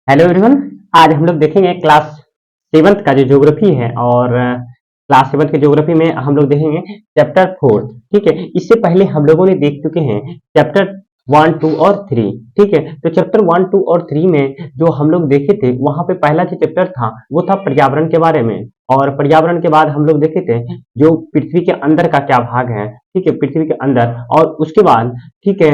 Hello everyone. आज हम लोग देखेंगे क्लास सेवन्थ का जो ज्योग्राफी है और क्लास सेवन्थ के ज्योग्राफी में हम लोग देखेंगे चैप्टर फोर्थ। ठीक है, इससे पहले हम लोगों ने देख चुके हैं चैप्टर 1, 2 और 3। ठीक है, तो चैप्टर 1, 2 और 3 में जो हम लोग देखे थे वहां पे पहला जो चैप्टर था वो था पर्यावरण के बारे में। और पर्यावरण के बाद हम लोग देखे थे जो पृथ्वी के अंदर का क्या भाग है। ठीक है, पृथ्वी के अंदर। और उसके बाद ठीक है,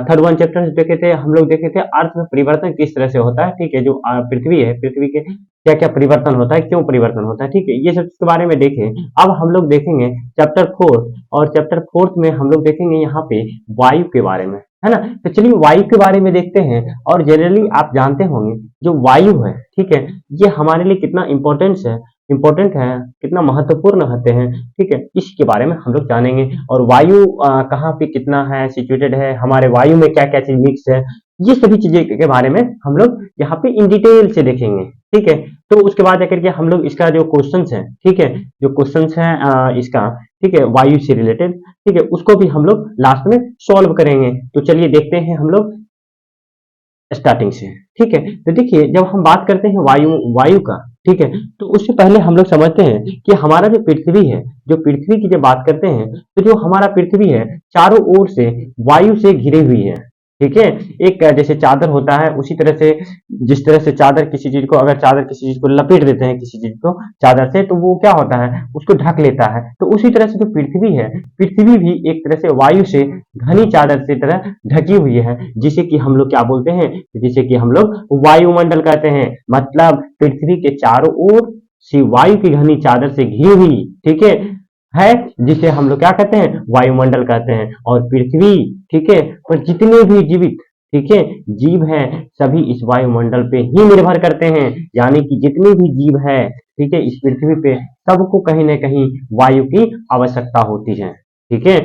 थर्ड वन चैप्टर देखे थे हम लोग, देखे थे अर्थ में परिवर्तन किस तरह से होता है। ठीक है, जो पृथ्वी है, पृथ्वी के क्या क्या परिवर्तन होता है, क्यों परिवर्तन होता है। ठीक है, ये सब के बारे में देखें। अब हम लोग देखेंगे चैप्टर फोर्थ, और चैप्टर फोर्थ में हम लोग देखेंगे यहाँ पे वायु के बारे में, है ना। तो चलिए वायु के बारे में देखते हैं। और जनरली आप जानते होंगे जो वायु है, ठीक है, ये हमारे लिए कितना इम्पोर्टेंट है, कितना महत्वपूर्ण होते हैं। ठीक है, इसके बारे में हम लोग जानेंगे। और वायु कहाँ पे कितना है सिचुएटेड है, हमारे वायु में क्या क्या चीज मिक्स है, ये सभी चीजें के बारे में हम लोग यहाँ पे इन डिटेल से देखेंगे। ठीक है, तो उसके बाद जाकर के हम लोग इसका जो क्वेश्चंस है, ठीक है, जो क्वेश्चंस है इसका, ठीक है, वायु से रिलेटेड, ठीक है, उसको भी हम लोग लास्ट में सॉल्व करेंगे। तो चलिए देखते हैं हम लोग स्टार्टिंग से। ठीक है, तो देखिए जब हम बात करते हैं वायु वायु का, ठीक है, तो उससे पहले हम लोग समझते हैं कि हमारा जो पृथ्वी है, जो पृथ्वी की जब बात करते हैं तो जो हमारा पृथ्वी है चारों ओर से वायु से घिरी हुई है। ठीक है, एक जैसे चादर होता है उसी तरह से, जिस तरह से चादर किसी चीज को, अगर चादर किसी चीज को लपेट देते हैं किसी चीज को चादर से, तो वो क्या होता है, उसको ढक लेता है। तो उसी तरह से जो पृथ्वी है, पृथ्वी भी एक तरह से वायु से घनी चादर से तरह ढकी हुई है, जिसे कि हम लोग क्या बोलते हैं, जिसे कि हम लोग वायुमंडल कहते हैं। मतलब पृथ्वी के चारों ओर से वायु की घनी चादर से घिरी हुई, ठीक है, जिसे हम लोग क्या कहते हैं, वायुमंडल कहते हैं। और पृथ्वी, ठीक है, पर जितने भी जीवित, ठीक है, जीव हैं, सभी इस वायुमंडल पे ही निर्भर करते हैं। यानी कि जितने भी जीव है, ठीक है, इस पृथ्वी पे सबको कहीं ना कहीं वायु की आवश्यकता होती है। ठीक है,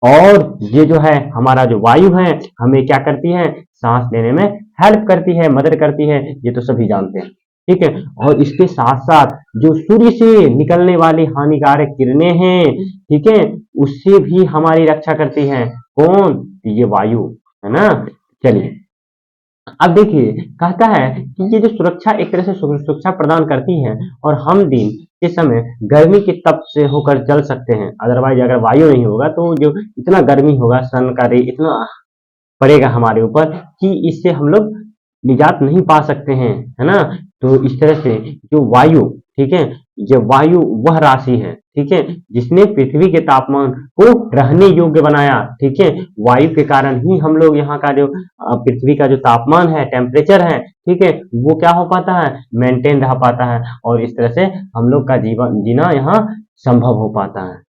और ये जो है हमारा जो वायु है हमें क्या करती है, सांस लेने में हेल्प करती है, मदद करती है, ये तो सभी जानते हैं। ठीक है, और इसके साथ साथ जो सूर्य से निकलने वाली हानिकारक किरणें हैं, ठीक है, उससे भी हमारी रक्षा करती है। कौन, ये वायु, है ना। चलिए अब देखिए, कहता है कि ये जो सुरक्षा एक तरह से सुरक्षा प्रदान करती है, और हम दिन के समय गर्मी के तप से होकर जल सकते हैं। अदरवाइज अगर वायु नहीं होगा तो जो इतना गर्मी होगा, सन का रे इतना पड़ेगा हमारे ऊपर कि इससे हम लोग निजात नहीं पा सकते हैं, है ना। तो इस तरह से जो वायु, ठीक है, ये वायु वह राशि है, ठीक है, जिसने पृथ्वी के तापमान को रहने योग्य बनाया। ठीक है, वायु के कारण ही हम लोग यहाँ का जो पृथ्वी का जो तापमान है, टेम्परेचर है, ठीक है, वो क्या हो पाता है, मेंटेन रह पाता है। और इस तरह से हम लोग का जीवन जीना यहाँ संभव हो पाता है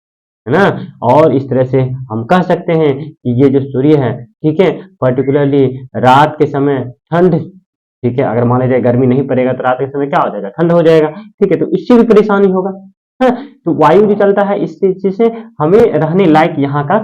ना। और इस तरह से हम कह सकते हैं कि ये जो सूर्य है, ठीक है, पर्टिकुलरली रात के समय ठंड, ठीक है, अगर मान लीजिए गर्मी नहीं पड़ेगा तो रात के समय क्या हो जाएगा, ठंड हो जाएगा। ठीक है, तो इससे भी परेशानी होगा, है। तो वायु जो चलता है इससे इससे हमें रहने लायक यहाँ का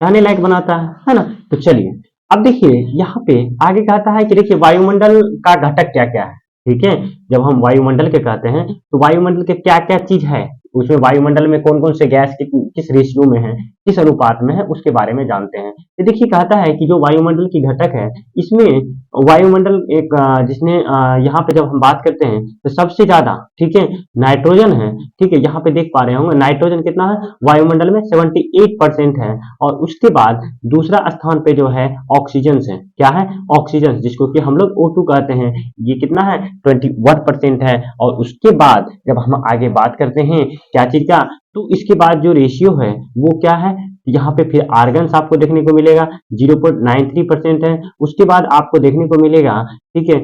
रहने लायक बनाता है ना। तो चलिए अब देखिए यहाँ पे आगे कहता है कि देखिए वायुमंडल का घटक क्या क्या है। ठीक है, जब हम वायुमंडल के कहते हैं तो वायुमंडल के क्या क्या चीज है, उसमें वायुमंडल में कौन कौन से गैस किस रेशियो में है, किस अनुपात में है, उसके बारे में जानते हैं। तो देखिए कहता है कि जो वायुमंडल की घटक है, इसमें वायुमंडल एक जिसने यहाँ पे जब हम बात करते हैं तो सबसे ज्यादा, ठीक है, नाइट्रोजन है। ठीक है, यहाँ पे देख पा रहे होंगे नाइट्रोजन कितना है वायुमंडल में, 78% है। और उसके बाद दूसरा स्थान पे जो है ऑक्सीजन है, क्या है, ऑक्सीजन, जिसको कि हम लोग O2 कहते हैं, ये कितना है, 21% है। और उसके बाद जब हम आगे बात करते हैं क्या चीज का, तो इसके बाद जो रेशियो है वो क्या है, यहाँ पे फिर आर्गन्स आपको देखने को मिलेगा, 0.93% है। उसके बाद आपको देखने को मिलेगा, ठीक है,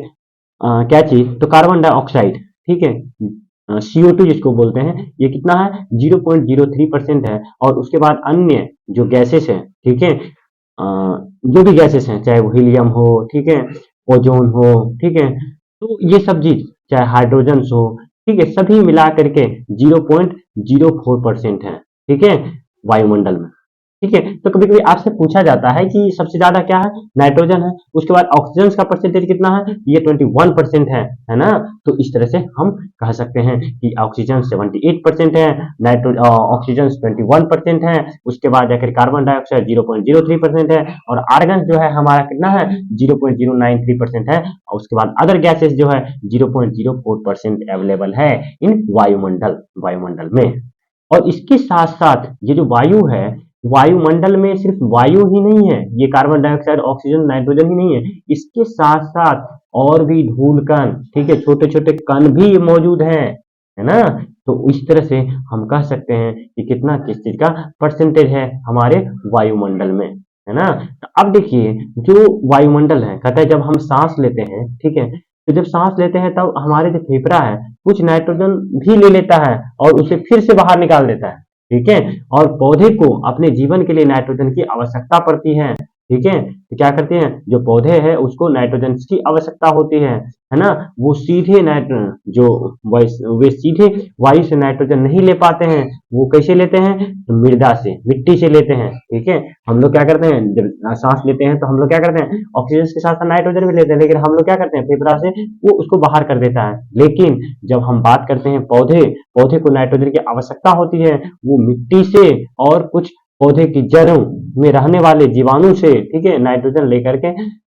क्या चीज, तो कार्बन डाइऑक्साइड, ठीक है, CO2 जिसको बोलते हैं, ये कितना है, 0.03% है। और उसके बाद अन्य जो गैसेस हैं, ठीक है, जो भी गैसेस हैं, चाहे वो हीलियम हो, ठीक है, ओजोन हो, ठीक है, तो ये सब चीज, चाहे हाइड्रोजन हो, ठीक है, सभी मिला करके 0.04% है, ठीक है, वायुमंडल में। ठीक है। तो कभी कभी आपसे पूछा जाता है कि सबसे ज्यादा क्या है, नाइट्रोजन है, उसके बाद ऑक्सीजन का परसेंटेज कितना है, ये 21% है ना। तो इस तरह से हम कह सकते हैं कि ऑक्सीजन 78% है, ऑक्सीजन 21% है, उसके बाद जाकर कार्बन डाइऑक्साइड 0.03% है, और आर्गन जो है हमारा कितना है, 0.093% है, और उसके बाद अदर गैसेस जो है 0.04% अवेलेबल है इन वायुमंडल में। और इसके साथ साथ ये जो वायु है, वायुमंडल में सिर्फ वायु ही नहीं है, ये कार्बन डाइऑक्साइड, ऑक्सीजन, नाइट्रोजन ही नहीं है, इसके साथ साथ और भी धूल कण, ठीक है, छोटे छोटे कण भी मौजूद हैं, है ना। तो इस तरह से हम कह सकते हैं कि कितना किस चीज का परसेंटेज है हमारे वायुमंडल में, है ना। तो अब देखिए जो वायुमंडल है, कहता है जब हम सांस लेते हैं, ठीक है, तो जब सांस लेते हैं तब हमारे जो फेफड़ा है कुछ नाइट्रोजन भी ले लेता है और उसे फिर से बाहर निकाल देता है, ठीक है। और पौधे को अपने जीवन के लिए नाइट्रोजन की आवश्यकता पड़ती है, ठीक है। तो क्या करते हैं, जो पौधे हैं उसको नाइट्रोजन की आवश्यकता होती है ना। वो सीधे नाइट्रोजन जो वे सीधे वायु से नाइट्रोजन नहीं ले पाते हैं, वो कैसे लेते हैं, तो मृदा से, मिट्टी से लेते हैं, ठीक है। हम लोग क्या करते हैं, जब सांस लेते हैं तो हम लोग क्या करते हैं, ऑक्सीजन के साथ साथ नाइट्रोजन भी लेते हैं, लेकिन हम लोग क्या करते हैं, फेफड़ा से वो उसको बाहर कर देता है। लेकिन जब हम बात करते हैं पौधे, पौधे को नाइट्रोजन की आवश्यकता होती है, वो मिट्टी से और कुछ पौधे की जड़ों में रहने वाले जीवाणु से, ठीक है, नाइट्रोजन लेकर के,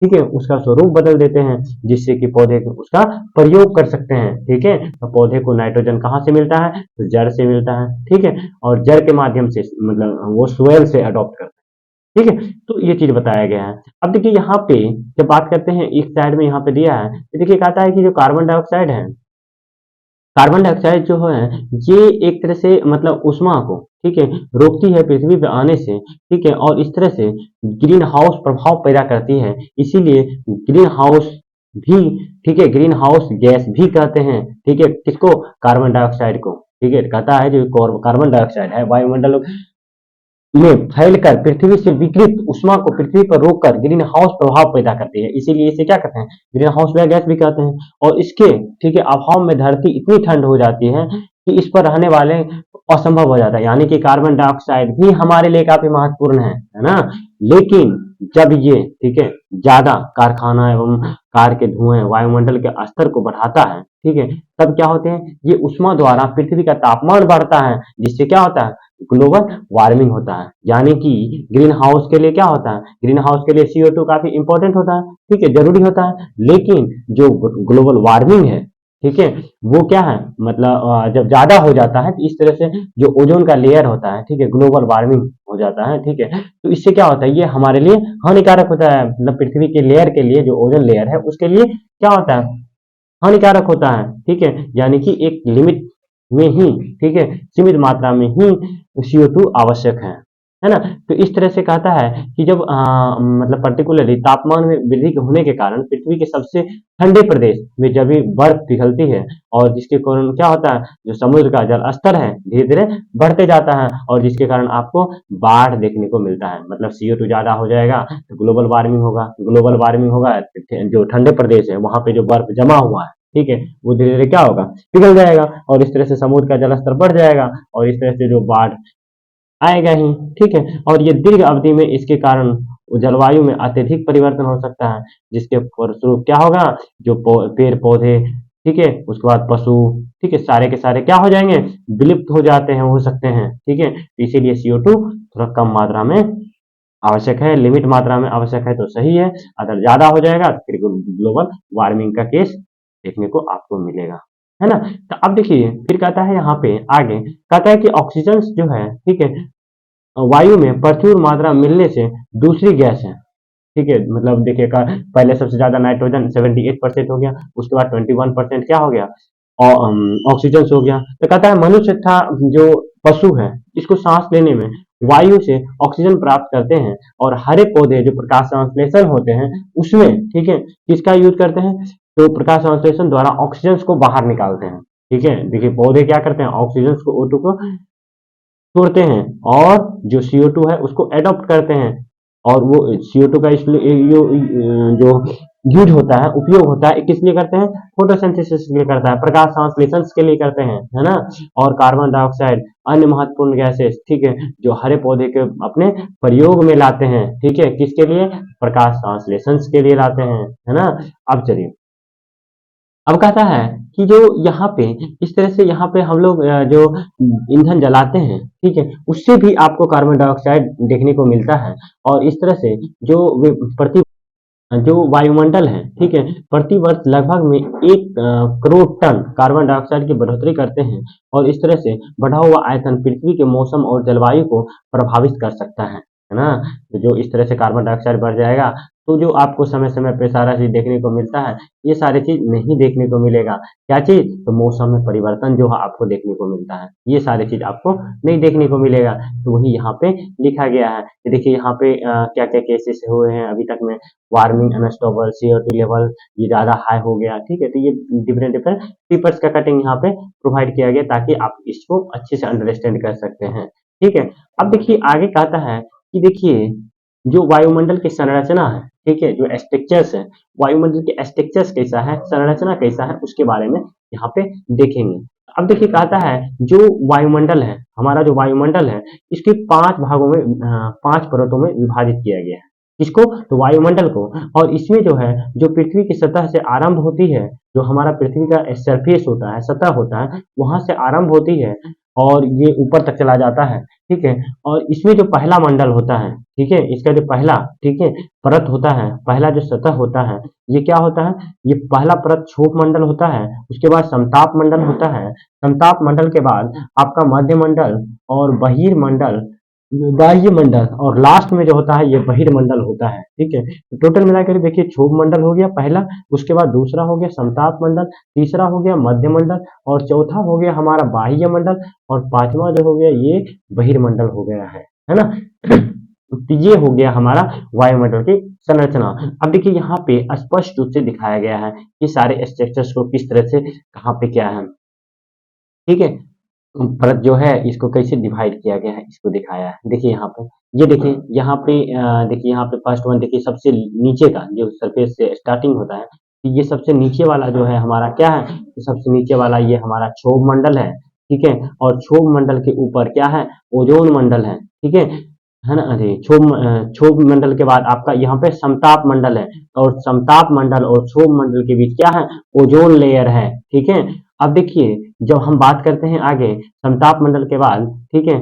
ठीक है, उसका स्वरूप बदल देते हैं, जिससे कि पौधे उसका प्रयोग कर सकते हैं, ठीक है। तो पौधे को नाइट्रोजन कहाँ से मिलता है, तो जड़ से मिलता है, ठीक है, और जड़ के माध्यम से मतलब वो सोयल से अडॉप्ट करते हैं, ठीक है। तो ये चीज बताया गया है। अब देखिए यहाँ पे जब बात करते हैं, एक साइड में यहाँ पे दिया है, तो देखिए कहता है कि जो कार्बन डाइऑक्साइड है, कार्बन डाइऑक्साइड जो है ये एक तरह से मतलब ऊष्मा को, ठीक है, रोकती है पृथ्वी पे आने से, ठीक है, और इस तरह से ग्रीन हाउस प्रभाव पैदा करती है। इसीलिए ग्रीन हाउस भी, ठीक है, ग्रीन हाउस गैस भी कहते हैं, ठीक है, किसको, कार्बन डाइऑक्साइड को, ठीक है। कहता है जो कार्बन डाइऑक्साइड है वायुमंडल में फैलकर पृथ्वी से विकिरित ऊष्मा को पृथ्वी पर रोककर ग्रीन हाउस प्रभाव पैदा करती है, इसीलिए इसे क्या कहते हैं, ग्रीन हाउस गैस भी कहते हैं। और इसके, ठीक है, अभाव में धरती इतनी ठंड हो जाती है कि इस पर रहने वाले असंभव हो जाता है, यानी कि कार्बन डाइऑक्साइड भी हमारे लिए काफी महत्वपूर्ण है ना। लेकिन जब ये, ठीक है, ज्यादा कारखाना एवं कार के धुएं वायुमंडल के स्तर को बढ़ाता है, ठीक है, तब क्या होते हैं, ये ऊष्मा द्वारा पृथ्वी का तापमान बढ़ता है, जिससे क्या होता है, ग्लोबल वार्मिंग होता है। यानी कि ग्रीन हाउस के लिए क्या होता है, ग्रीन हाउस के लिए CO2 काफी इंपॉर्टेंट होता है, ठीक है, जरूरी होता है। लेकिन जो ग्लोबल वार्मिंग है, ठीक है, वो क्या है, मतलब जब ज्यादा हो जाता है तो इस तरह से जो ओजोन का लेयर होता है, ठीक है, ग्लोबल वार्मिंग हो जाता है, ठीक है। तो इससे क्या होता है, ये हमारे लिए हानिकारक होता है, मतलब पृथ्वी के लेयर के लिए, जो ओजोन लेयर है उसके लिए क्या होता है, हानिकारक होता है, ठीक है। यानी कि एक लिमिट में ही, ठीक है, सीमित मात्रा में ही CO2 आवश्यक है ना। तो इस तरह से कहता है कि जब मतलब पर्टिकुलरली तापमान में वृद्धि होने के कारण पृथ्वी के सबसे ठंडे प्रदेश में जब भी बर्फ पिघलती है, और जिसके कारण क्या होता है, जो समुद्र का जल स्तर है धीरे धीरे बढ़ते जाता है, और जिसके कारण आपको बाढ़ देखने को मिलता है, मतलब CO2 ज्यादा हो जाएगा तो ग्लोबल वार्मिंग होगा, ग्लोबल वार्मिंग होगा, जो ठंडे प्रदेश है वहां पे जो बर्फ जमा हुआ है, ठीक है, वो धीरे धीरे क्या होगा, पिघल जाएगा, और इस तरह से समुद्र का जलस्तर बढ़ जाएगा, और इस तरह से जो बाढ़ आएगा ही, ठीक है। और ये दीर्घ अवधि में इसके कारण जलवायु में अत्यधिक परिवर्तन हो सकता है, जिसके फलस्वरूप क्या होगा, जो पेड़ पौधे, ठीक है, उसके बाद पशु, ठीक है, सारे के सारे क्या हो जाएंगे, विलुप्त हो जाते हैं, हो सकते हैं, ठीक है। तो इसीलिए CO2 थोड़ा कम मात्रा में आवश्यक है, लिमिट मात्रा में आवश्यक है तो सही है, अगर ज्यादा हो जाएगा तो फिर ग्लोबल वार्मिंग का केस देखने को आपको मिलेगा, है ना। तो अब देखिए फिर कहता है यहाँ पे आगे, कहता है कि ऑक्सीजन जो है, ठीक है, वायु में प्रचुर मात्रा मिलने से दूसरी गैस है, ठीक है, मतलब देखिएगा पहले सबसे ज्यादा नाइट्रोजन 78% हो गया, उसके बाद 21% क्या हो गया, ऑक्सीजन हो गया। तो कहता है मनुष्य था जो पशु है, इसको सांस लेने में वायु से ऑक्सीजन प्राप्त करते हैं, और हरे पौधे जो प्रकाश संश्लेषण होते हैं उसमें, ठीक है, किसका यूज करते हैं, तो प्रकाश संश्लेषण द्वारा ऑक्सीजन को बाहर निकालते हैं, ठीक है। देखिए पौधे क्या करते हैं, ऑक्सीजन को, O2 को छोड़ते हैं, और जो CO2 है उसको एडॉप्ट करते हैं, और वो CO2 का इसलिए जो यूज होता है, उपयोग होता है, किस लिए करते हैं? फोटोसिंथेसिस के लिए करता है, प्रकाश संश्लेषण के लिए करते हैं, है ना। और कार्बन डाइऑक्साइड अन्य महत्वपूर्ण गैसेस, ठीक है, जो हरे पौधे के अपने प्रयोग में लाते हैं, ठीक है, किसके लिए? प्रकाश संश्लेषण के लिए लाते हैं, है ना। अब चलिए, अब कहता है कि जो यहाँ पे इस तरह से यहाँ पे हम लोग जो ईंधन जलाते हैं, ठीक है, उससे भी आपको कार्बन डाइऑक्साइड देखने को मिलता है। और इस तरह से जो प्रति जो वायुमंडल है, ठीक है, प्रति वर्ष लगभग में 1 करोड़ टन कार्बन डाइऑक्साइड की बढ़ोतरी करते हैं। और इस तरह से बढ़ा हुआ आयतन पृथ्वी के मौसम और जलवायु को प्रभावित कर सकता है ना। तो जो इस तरह से कार्बन डाइऑक्साइड बढ़ जाएगा, तो जो आपको समय समय पे सारा चीज देखने को मिलता है, ये सारी चीज नहीं देखने को मिलेगा। क्या चीज? तो मौसम में परिवर्तन जो है आपको देखने को मिलता है, ये सारी चीज आपको नहीं देखने को मिलेगा। तो वही यहाँ पे लिखा गया है। ये देखिए यहाँ पे क्या क्या केसेस हुए हैं अभी तक में। वार्मिंग, अनस्टेबल, CO2 लेवल ये ज़्यादा हाई हो गया, ठीक है। तो ये डिफरेंट डिफरेंट पेपर्स का कटिंग यहाँ पे प्रोवाइड किया गया ताकि आप इसको अच्छे से अंडरस्टैंड कर सकते हैं, ठीक है। अब देखिए आगे कहता है कि देखिए जो वायुमंडल की संरचना है, ठीक है, जो स्ट्रक्चर्स है, वायुमंडल के स्ट्रक्चर्स कैसा है, संरचना कैसा है, उसके बारे में यहाँ पे देखेंगे। अब देखिए कहता है जो वायुमंडल है, हमारा जो वायुमंडल है, इसके 5 भागों में 5 परतों में विभाजित किया गया है। किसको? तो वायुमंडल को। और इसमें जो है जो पृथ्वी की सतह से आरंभ होती है, जो हमारा पृथ्वी का सरफेस होता है, सतह होता है, वहां से आरंभ होती है और ये ऊपर तक चला जाता है, ठीक है। और इसमें जो पहला मंडल होता है, ठीक है, इसका जो पहला, ठीक है, परत होता है, पहला जो सतह होता है, ये क्या होता है? ये पहला परत क्षोभ मंडल होता है। उसके बाद समताप मंडल होता है। समताप मंडल के बाद आपका मध्य मंडल और बहिर्मंडल, बाह्य मंडल, और लास्ट में जो होता है ये बहिर्मंडल होता है, ठीक है। तो टोटल मिलाकर देखिए क्षोभ मंडल हो गया पहला, उसके बाद दूसरा हो गया समताप मंडल, तीसरा हो गया मध्य मंडल, और चौथा हो गया हमारा बाह्य मंडल, और पांचवा जो हो गया ये बहिर्मंडल हो गया है ना। तो ये हो गया हमारा वायुमंडल की संरचना। अब देखिए यहाँ पे स्पष्ट रूप से दिखाया गया है कि सारे स्ट्रक्चर्स को किस तरह से कहाँ पे क्या है, ठीक है। परत जो है इसको कैसे डिवाइड किया गया है इसको दिखाया है। देखिए यहाँ पे, ये देखिए यहाँ पे देखिए यहाँ पे फर्स्ट वन देखिए सबसे नीचे का जो सरफेस से स्टार्टिंग होता है, तो ये सबसे नीचे वाला जो है हमारा क्या है? तो सबसे नीचे वाला ये हमारा क्षोभ मंडल है, ठीक है। और क्षोभ मंडल के ऊपर क्या है? ओजोन मंडल है ठीक है ना। अरे क्षोभ मंडल के बाद आपका यहाँ पे समताप मंडल है, और समताप मंडल और क्षोभ मंडल के बीच क्या है? ओजोन लेयर है, ठीक है। अब देखिए जब हम बात करते हैं आगे समताप मंडल के बाद, ठीक है,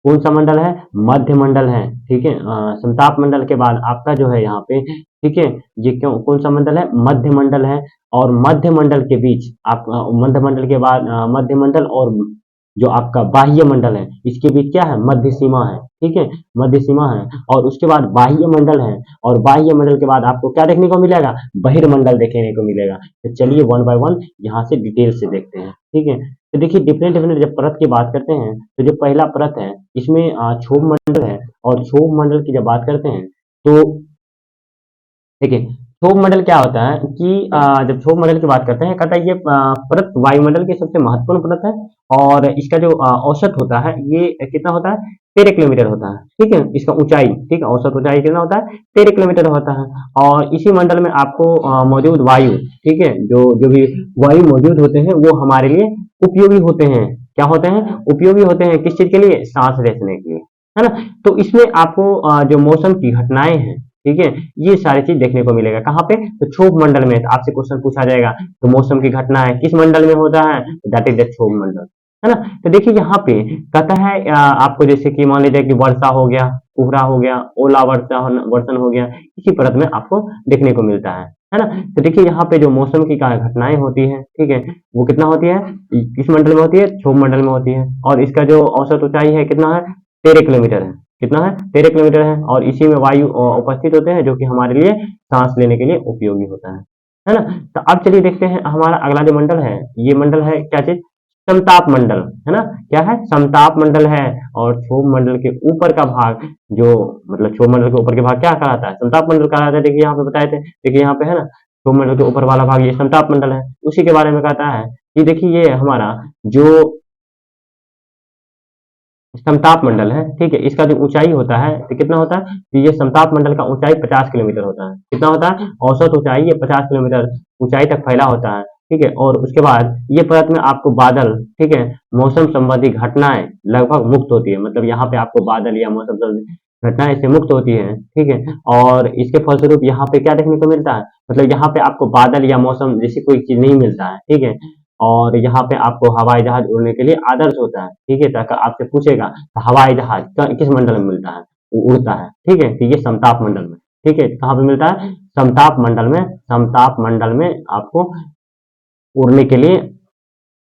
कौन सा मंडल है? मध्य मंडल है, ठीक है। समताप मंडल के बाद आपका जो है यहाँ पे, ठीक है, ये क्यों कौन सा मंडल है? मध्य मंडल है। और मध्य मंडल के बीच आप मध्य मंडल के बाद मध्य मंडल और जो आपका बाह्य मंडल है इसके बीच क्या है? मध्य सीमा है, ठीक है, मध्य सीमा है। और उसके बाद बाह्य मंडल है, और बाह्य मंडल के बाद आपको क्या देखने को मिलेगा? बहिर्मंडल देखने को मिलेगा। तो चलिए वन बाय वन यहाँ से डिटेल से देखते हैं, ठीक है। तो देखिए डिफरेंट डिफरेंट जब परत की बात करते हैं, तो जो पहला परत है इसमें क्षोभ मंडल है। और क्षोभ मंडल की जब बात करते हैं तो देखिए क्षोभ मंडल क्या होता है कि जब क्षोभ मंडल की बात करते हैं, कहता है ये परत वायुमंडल की सबसे महत्वपूर्ण परत है। और इसका जो औसत होता है ये कितना होता है? 13 किलोमीटर होता है, ठीक है, इसका ऊंचाई, ठीक है, औसत ऊंचाई कितना होता है? 13 किलोमीटर होता है। और इसी मंडल में आपको मौजूद वायु, ठीक है, जो जो भी वायु मौजूद होते हैं वो हमारे लिए उपयोगी होते हैं। क्या होते हैं? उपयोगी होते हैं। किस चीज के लिए? सांस लेने के लिए, है ना। तो इसमें आपको जो मौसम की घटनाएं हैं, ठीक है, ये सारी चीज देखने को मिलेगा। कहाँ पे? तो क्षोभ मंडल में। तो आपसे क्वेश्चन पूछा जाएगा तो मौसम की घटना है किस मंडल में होता है? दैट इज द क्षोभ मंडल, है ना। तो देखिए यहाँ पे कहता है आपको जैसे कि मान लीजिए कि वर्षा हो गया, कोहरा हो गया, ओला वर्षण हो गया, इसी परत में आपको देखने को मिलता है ना। तो देखिए यहाँ पे जो मौसम की घटनाएं होती है, ठीक है, वो कितना होती है? किस मंडल में होती है? क्षोभ मंडल में होती है। और इसका जो औसत ऊंचाई है कितना है? 13 किलोमीटर है। कितना है? 13 किलोमीटर है। और इसी में वायु उपस्थित होते हैं जो कि हमारे लिए सांस लेने के लिए उपयोगी होता है ना। तो अब चलिए देखते हैं हमारा अगला जो मंडल है, ये मंडल है क्या चीज? समताप मंडल, है ना। क्या है? समताप मंडल है। और क्षोभ मंडल के ऊपर का भाग जो मतलब क्षोभ मंडल के ऊपर के भाग क्या कहलाता है? समताप मंडल कहलाता है। देखिए यहाँ पे बताए थे, देखिए यहाँ पे है ना, क्षोभ मंडल के ऊपर वाला भाग ये समताप मंडल है। उसी के बारे में कहता है कि देखिए ये हमारा जो समताप मंडल है, ठीक है। इसका जो ऊंचाई होता है तो कितना होता है, तो ये समताप मंडल का ऊंचाई 50 किलोमीटर होता है। कितना होता है, औसत ऊंचाई ये 50 किलोमीटर ऊंचाई तक फैला होता है, ठीक है। और उसके बाद ये परत में आपको बादल, ठीक है, मौसम संबंधी घटनाएं लगभग मुक्त होती है, मतलब यहाँ पे आपको बादल या मौसम संबंधी घटनाएं इससे मुक्त होती है, ठीक है। और इसके फलस्वरूप यहाँ पे क्या देखने को मिलता है, मतलब यहाँ पे आपको बादल या मौसम जैसी कोई चीज नहीं मिलता है, ठीक है। और यहाँ पे आपको हवाई जहाज उड़ने के लिए आदर्श होता है, ठीक है। ताकि आपसे पूछेगा तो हवाई जहाज किस मंडल में मिलता है, वो उड़ता है, ठीक है। तो ये समताप मंडल में, ठीक है। कहाँ पे मिलता है, समताप मंडल में। समताप मंडल में आपको उड़ने के लिए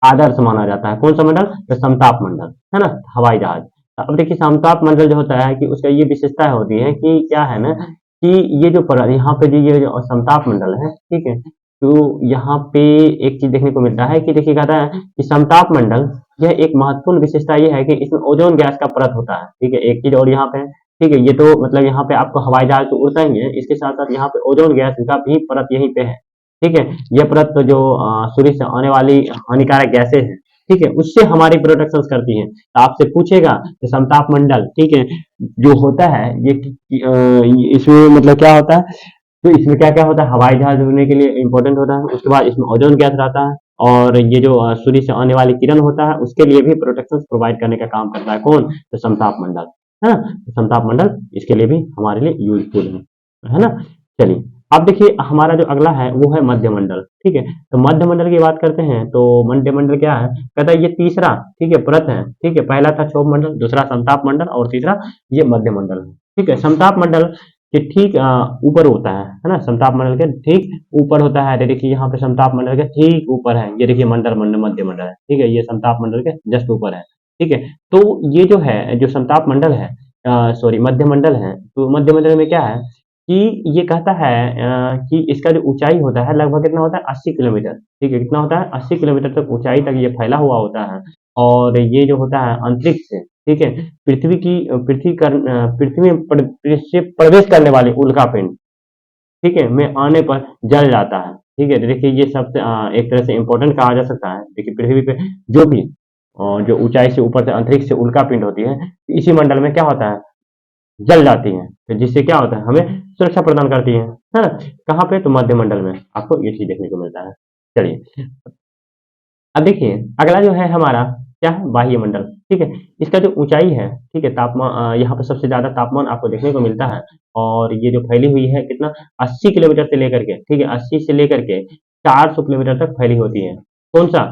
आदर्श माना जाता है। कौन सा मंडल, तो समताप मंडल, है ना, हवाई जहाज। अब देखिए समताप मंडल जो होता है कि उसका ये विशेषता होती है कि क्या है ना, कि ये जो यहाँ पे जो ये जो समताप मंडल है, ठीक है, तो यहाँ पे एक चीज देखने को मिलता है कि देखिए कहता है कि समताप मंडल, यह एक महत्वपूर्ण विशेषता ये है कि इसमें ओजोन गैस का परत होता है, ठीक है। एक चीज और यहाँ पे है, ठीक है, ये तो मतलब यहाँ पे आपको हवाई जहाज तो उड़ता ही है, इसके साथ साथ यहाँ पे ओजोन गैस का भी परत यहीं पे है, ठीक है। यह परत तो जो सूर्य से आने वाली हानिकारक गैसें हैं, ठीक है, उससे हमारी प्रोटेक्शन करती है। तो आपसे पूछेगा तो समताप मंडल, ठीक है, जो होता है ये इसमें मतलब क्या होता है, तो इसमें क्या क्या होता है, हवाई जहाज उड़ने के लिए इंपॉर्टेंट होता है। उसके बाद इसमें ओजोन गैस रहता है, और ये जो सूर्य से आने वाली किरण होता है उसके लिए भी प्रोटेक्शन प्रोवाइड करने का काम करता है। कौन, तो समताप मंडल, है ना। तो समताप मंडल इसके लिए भी हमारे लिए यूजफुल है ना। चलिए अब देखिए हमारा जो अगला है वो है मध्य मंडल, ठीक है। तो मध्य मंडल की बात करते हैं तो मध्य मंडल क्या है, कहता है ये तीसरा, ठीक है, परत है, ठीक है। पहला था क्षोभ मंडल, दूसरा समताप मंडल, और तीसरा ये मध्य मंडल है, ठीक है। समताप मंडल के ठीक ऊपर होता है ना, समताप मंडल के ठीक ऊपर होता है। तो देखिए यहाँ पे समताप मंडल के ठीक ऊपर है, ये देखिए मंडल मंडल मध्य मंडल है, ठीक है, ये समताप मंडल के जस्ट ऊपर है, ठीक है। तो ये जो है जो समताप मंडल है, सॉरी मध्य मंडल है, तो मध्य मंडल में क्या है कि ये कहता है कि इसका जो ऊंचाई होता है लगभग कितना होता है, 80 किलोमीटर, ठीक है। कितना होता है, 80 किलोमीटर तक ऊंचाई तक ये फैला हुआ होता है। और ये जो होता है अंतरिक्ष से, ठीक है, पृथ्वी में से प्रवेश करने वाले उल्कापिंड, ठीक है, में आने पर जल जाता है, ठीक है। तो देखिए ये सबसे एक तरह से इंपॉर्टेंट कहा जा सकता है। देखिए पृथ्वी पे जो भी जो ऊंचाई से ऊपर से अंतरिक्ष से उल्कापिंड होती है, इसी मंडल में क्या होता है, जल जाती हैं, तो जिससे क्या होता है, हमें सुरक्षा प्रदान करती है ना। कहाँ पे, तो मध्य मंडल में आपको ये चीज देखने को मिलता है। चलिए अब देखिए अगला जो है हमारा क्या है, बाह्य मंडल, ठीक है। इसका जो ऊंचाई है, ठीक है, तापमान यहाँ पे सबसे ज्यादा तापमान आपको देखने को मिलता है। और ये जो फैली हुई है कितना, 80 किलोमीटर से लेकर के, ठीक है, 80 से लेकर के 400 किलोमीटर तक फैली होती है। कौन सा,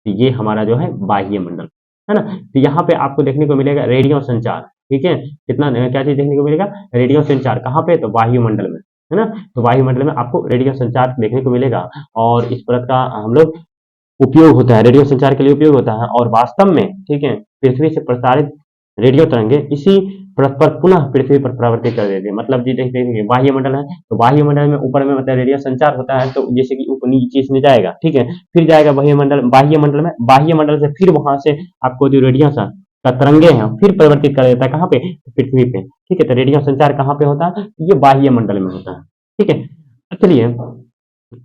तो ये हमारा जो है बाह्य मंडल, है ना। तो यहाँ पे आपको देखने को मिलेगा रेडियो संचार, ठीक है। कितना क्या चीज देखने को मिलेगा, रेडियो संचार, कहाँ पे, तो वायुमंडल में, है ना। तो वायुमंडल में आपको रेडियो संचार देखने को मिलेगा। और इस परत का हम लोग उपयोग होता है, रेडियो संचार के लिए उपयोग होता है। और वास्तव में, ठीक है, पृथ्वी से प्रसारित रेडियो तरंगे इसी परत पर पुनः पृथ्वी पर परावर्तित कर देते हैं। मतलब जी देखिए बाह्य मंडल है, तो बाह्य मंडल में ऊपर में मतलब रेडियो संचार होता है, तो जैसे कि ऊपर नीचे इसमें जाएगा, ठीक है, फिर जाएगा बाह्य मंडल में, बाह्य मंडल से फिर वहां से आपको जो रेडिएशन का तरंगे हैं फिर परिवर्तित कर देता है, कहाँ पे, पृथ्वी पे, ठीक है। तो रेडियो संचार कहाँ पे होता है, ये बाह्य मंडल में होता है, ठीक है। तो चलिए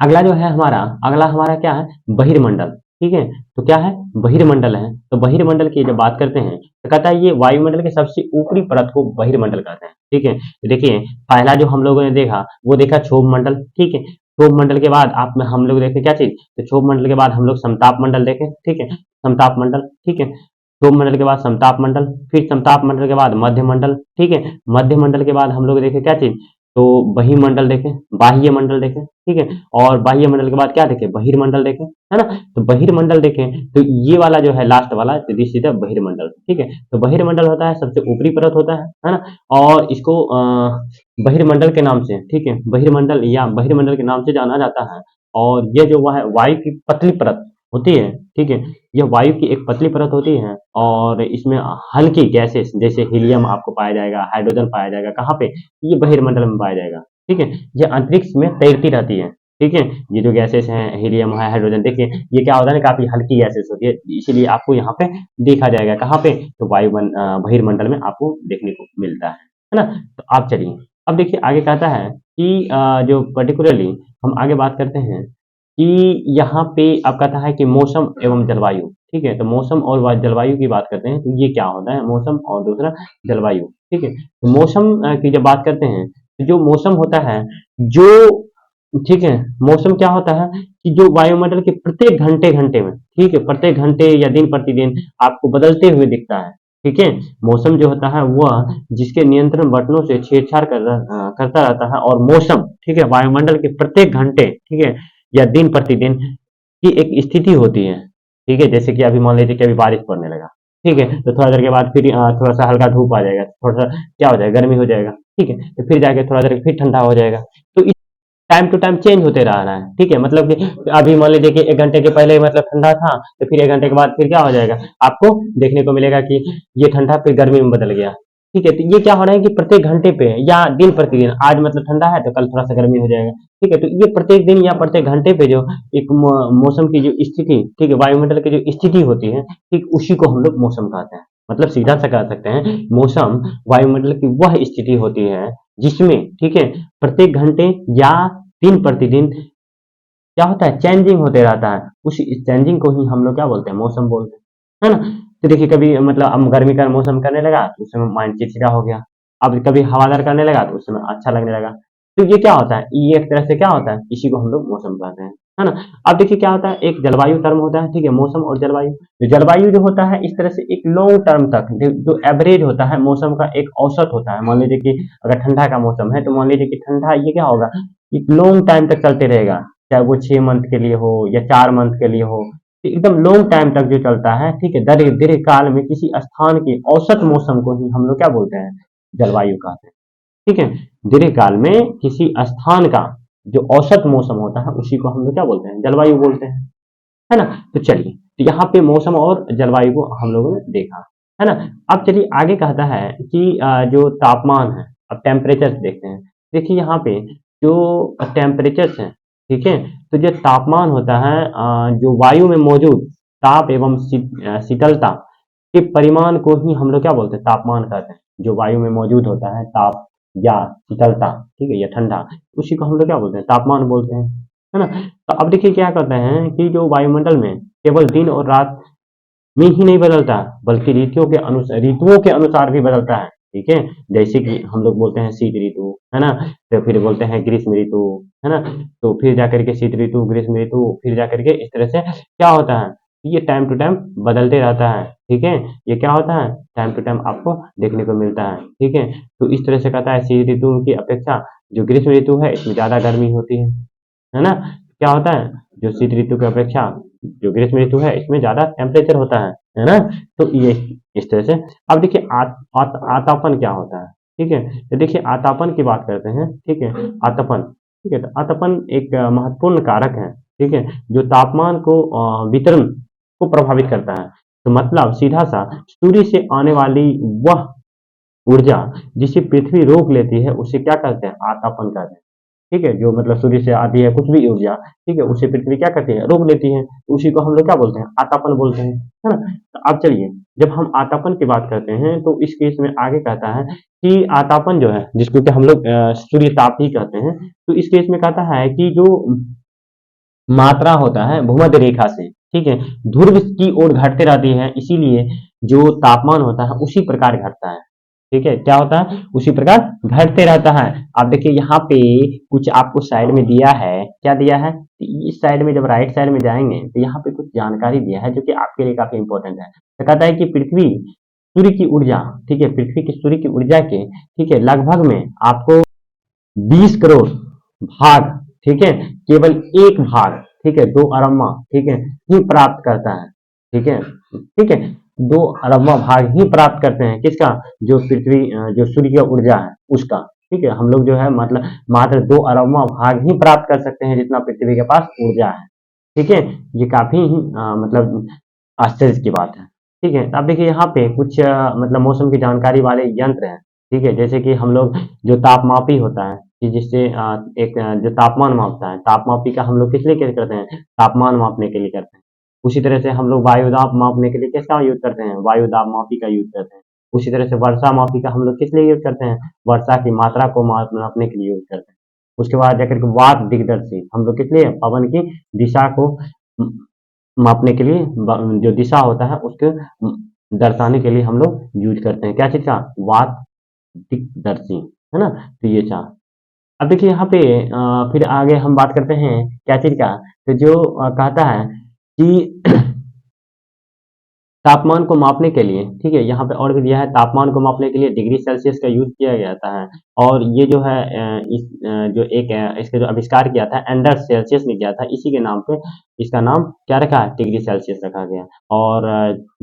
अगला जो है हमारा, अगला हमारा क्या है, बहिर्मंडल, ठीक है। तो क्या है, बहिर्मंडल है। तो बहिर्मंडल की जब बात करते हैं तो कहता है ये वायुमंडल के सबसे ऊपरी परत को बहिर्मंडल कहते हैं, ठीक है। तो देखिए पहला जो हम लोगों ने देखा वो देखा क्षोभ मंडल, ठीक है। क्षोभ मंडल के बाद आप में हम लोग देखे क्या चीज, तो क्षोभ मंडल के बाद हम लोग समताप मंडल देखे, ठीक है, समताप मंडल, ठीक है। क्षोभ मंडल के बाद समताप मंडल, फिर समताप मंडल के बाद मध्य मंडल, ठीक है। मध्य मंडल के बाद हम लोग देखे क्या चीज, तो बहिर्मंडल देखें, बाह्य मंडल देखें, ठीक है। और बाह्य मंडल के बाद क्या देखें, बहिर्मंडल देखें, है ना। तो बहिर्मंडल देखें तो ये वाला जो है लास्ट वाला, तो दिस इज द बहिर्मंडल, ठीक है। तो बहिर्मंडल होता है सबसे ऊपरी परत होता है ना। और इसको बहिर्मंडल के नाम से, ठीक है, बहिर्मंडल या बहिर्मंडल के नाम से जाना जाता है। और ये जो वह है वायु की पतली परत होती है, ठीक है, यह वायु की एक पतली परत होती है। और इसमें हल्की गैसेस जैसे हीलियम आपको पाया जाएगा, हाइड्रोजन पाया जाएगा, कहाँ पे, ये बहिर्मंडल में पाया जाएगा, ठीक है। ये अंतरिक्ष में तैरती रहती है, ठीक है। ये जो गैसेस हैं, हीलियम है, हाइड्रोजन, देखिए ये क्या होता है ना, काफी हल्की गैसेस होती है, इसीलिए आपको यहाँ पे देखा जाएगा, कहाँ पे, तो बहिर्मंडल में आपको देखने को मिलता है ना। तो आप चलिए अब देखिए आगे कहता है कि जो पर्टिकुलरली हम आगे बात करते हैं कि यहाँ पे अब कहता है कि मौसम एवं जलवायु, ठीक है। तो मौसम और जलवायु की बात करते हैं तो ये क्या होता है, मौसम और दूसरा जलवायु, ठीक है। तो मौसम की जब बात करते हैं तो जो मौसम होता है, जो ठीक है, मौसम क्या होता है कि जो वायुमंडल के प्रत्येक घंटे-घंटे में, ठीक है, प्रत्येक घंटे या दिन प्रतिदिन आपको बदलते हुए दिखता है, ठीक है। मौसम जो होता है वह जिसके नियंत्रण बटनों से छेड़छाड़ करता रहता है और मौसम, ठीक है, वायुमंडल के प्रत्येक घंटे, ठीक है, या दिन प्रतिदिन की एक स्थिति होती है, ठीक है। जैसे कि अभी मान लीजिए कि अभी बारिश पड़ने लगा, ठीक है, तो थोड़ा देर के बाद फिर थोड़ा-सा हल्का धूप आ जाएगा, थोड़ा-सा क्या हो जाएगा, गर्मी हो जाएगा, ठीक है, तो फिर जाके थोड़ा देर फिर ठंडा हो जाएगा। तो टाइम टू टाइम चेंज होते रह रहा है, ठीक है। मतलब कि अभी मान लीजिए कि 1 घंटे के पहले मतलब ठंडा था, तो फिर 1 घंटे के बाद फिर क्या हो जाएगा, आपको देखने को मिलेगा कि ये ठंडा फिर गर्मी में बदल गया, ठीक है। तो ये क्या हो रहा है कि प्रत्येक घंटे पे या दिन प्रतिदिन आज मतलब ठंडा है तो कल थोड़ा-सा गर्मी हो जाएगा, ठीक है। तो ये प्रत्येक दिन या प्रत्येक घंटे पे जो एक मौसम की जो स्थिति, ठीक है, वायुमंडल की जो स्थिति होती है, ठीक, उसी को हम लोग मौसम कहते हैं। मतलब सीधा-सा कह सकते हैं, मौसम वायुमंडल की वह स्थिति होती है जिसमें, ठीक है, प्रत्येक घंटे या दिन प्रतिदिन क्या होता है, चेंजिंग होते रहता है। उस चेंजिंग को ही हम लोग क्या बोलते हैं, मौसम बोलते हैं, है ना। तो देखिए कभी मतलब अब गर्मी का मौसम करने लगा तो उस समय माइंड चिड़चिड़ा हो गया, अब कभी हवादार करने लगा तो उस समय अच्छा लगने लगा। तो ये क्या होता है, ये एक तरह से क्या होता है, इसी को हम लोग मौसम कहते हैं, है ना। अब देखिए क्या होता है, एक जलवायु टर्म होता है, ठीक है, मौसम और जलवायु। तो जलवायु जो होता है इस तरह से एक लॉन्ग टर्म तक जो एवरेज होता है, मौसम का एक औसत होता है। मान लीजिए कि अगर ठंडा का मौसम है तो मान लीजिए कि ठंडा ये क्या होगा, एक लॉन्ग टाइम तक चलते रहेगा, चाहे वो 6 मंथ के लिए हो या 4 मंथ के लिए हो, तो एकदम लॉन्ग टाइम तक जो चलता है, ठीक है, दीर्घ काल में किसी स्थान के औसत मौसम को ही हम लोग क्या बोलते हैं, जलवायु कहते हैं, ठीक है। दीर्घ काल में किसी स्थान का जो औसत मौसम होता है उसी को हम लोग क्या बोलते हैं, जलवायु बोलते हैं, है ना। तो चलिए, तो यहाँ पे मौसम और जलवायु को हम लोगों ने देखा, है ना। अब चलिए आगे कहता है कि जो तापमान है, अब टेम्परेचर देखते हैं। देखिए यहाँ पे जो टेम्परेचर्स हैं, ठीक है, तो जो तापमान होता है, जो वायु में मौजूद ताप एवं शीतलता के परिमाण को ही हम लोग क्या बोलते हैं, तापमान कहते हैं। जो वायु में मौजूद होता है ताप या शीतलता, ठीक है, या ठंडा, उसी को हम लोग क्या बोलते हैं, तापमान बोलते हैं, है ना। तो अब देखिए क्या कहते हैं कि जो वायुमंडल में केवल दिन और रात में ही नहीं बदलता, बल्कि ऋतुओं के अनुसार भी बदलता है, ठीक है। जैसे कि हम लोग बोलते हैं शीत ऋतु, है ना, तो फिर बोलते हैं ग्रीष्म ऋतु, है ना। तो फिर जाकर के शीत ऋतु, ग्रीष्म ऋतु, फिर जाकर के इस तरह से क्या होता है, ये टाइम टू टाइम बदलते रहता है, ठीक है। ये क्या होता है, टाइम टू टाइम आपको देखने को मिलता है, ठीक है। तो इस तरह से कहता है शीत ऋतु की अपेक्षा जो ग्रीष्म ऋतु है इसमें ज्यादा गर्मी होती है ना। क्या होता है, जो शीत ऋतु की अपेक्षा जो ग्रीष्म ऋतु है इसमें ज्यादा टेम्परेचर होता है ना। तो ये इस तरह से। अब देखिए आतापन क्या होता है, ठीक है। तो देखिए आतापन की बात करते हैं, ठीक है। आतापन, ठीक है, तो आतापन एक महत्वपूर्ण कारक है, ठीक है, जो तापमान को वितरण को प्रभावित करता है। तो मतलब सीधा सा सूर्य से आने वाली वह ऊर्जा जिसे पृथ्वी रोक लेती है उसे क्या कहते हैं, आतापन कहते हैं, ठीक है। जो मतलब सूर्य से आती है कुछ भी ऊर्जा, ठीक है, उसे पृथ्वी क्या करती है, रोक लेती है, तो उसी को हम लोग क्या बोलते हैं, आतापन बोलते हैं, है ना। तो अब चलिए, जब हम आतापन की बात करते हैं तो इस केस में आगे कहता है कि आतापन जो है जिसको कि हम लोग सूर्य ताप ही कहते हैं, तो इस केस में कहता है कि जो मात्रा होता है भूमध्य रेखा से, ठीक है, ध्रुव की ओर घटते रहती है, इसीलिए जो तापमान होता है उसी प्रकार घटता है, ठीक है। क्या होता है, उसी प्रकार घटते रहता है। आप देखिए यहाँ पे कुछ आपको साइड में दिया है, क्या दिया है, इस साइड में जब राइट साइड में जाएंगे तो यहाँ पे कुछ जानकारी दिया है जो कि आपके लिए काफी इंपॉर्टेंट है। तो कहता है कि पृथ्वी सूर्य की ऊर्जा, ठीक है, पृथ्वी की सूर्य की ऊर्जा के, ठीक है, लगभग में आपको 20 करोड़ भाग, ठीक है, केवल एक भाग, ठीक है, 2 अरबा, ठीक है, ही प्राप्त करता है, ठीक है, ठीक है। 2 अरबा भाग ही प्राप्त करते हैं किसका, जो पृथ्वी जो सूर्य की ऊर्जा है उसका, ठीक है। हम लोग जो है मतलब मात्र 2 अरबा भाग ही प्राप्त कर सकते हैं जितना पृथ्वी के पास ऊर्जा है, ठीक है। ये काफी ही मतलब आश्चर्य की बात है, ठीक है। अब देखिए यहाँ पे कुछ मतलब मौसम की जानकारी वाले यंत्र हैं, ठीक है, जैसे कि हम लोग जो तापमापी होता है कि जिससे एक जो तापमान मापता है, तापमापी का हम लोग किस लिए करते हैं, तापमान मापने के लिए करते हैं। उसी तरह से हम लोग वायुदाब मापने के लिए किसका यूज करते हैं, वायुदाब मापी का यूज करते हैं। उसी तरह से वर्षा मापी का हम लोग किस लिए यूज करते हैं, वर्षा की मात्रा को नापने के लिए यूज करते हैं। उसके बाद जाकर के वात दिग्दर्शी हम लोग किस लिए, पवन की दिशा को मापने के लिए जो दिशा होता है उसको दर्शाने के लिए हम लोग यूज करते हैं क्या चीज का, वात दिक्दर्शी, है ना। तो ये चार। अब देखिए यहाँ पे फिर आगे हम बात करते हैं क्या चीज का, तो जो कहता है कि तापमान को मापने के लिए, ठीक है, यहाँ पे और भी दिया है, तापमान को मापने के लिए डिग्री सेल्सियस का यूज किया जाता है। और ये जो है जो एक इसका जो आविष्कार किया था एंडर्स सेल्सियस ने किया था, इसी के नाम पे इसका नाम क्या रखा है, डिग्री सेल्सियस रखा गया। और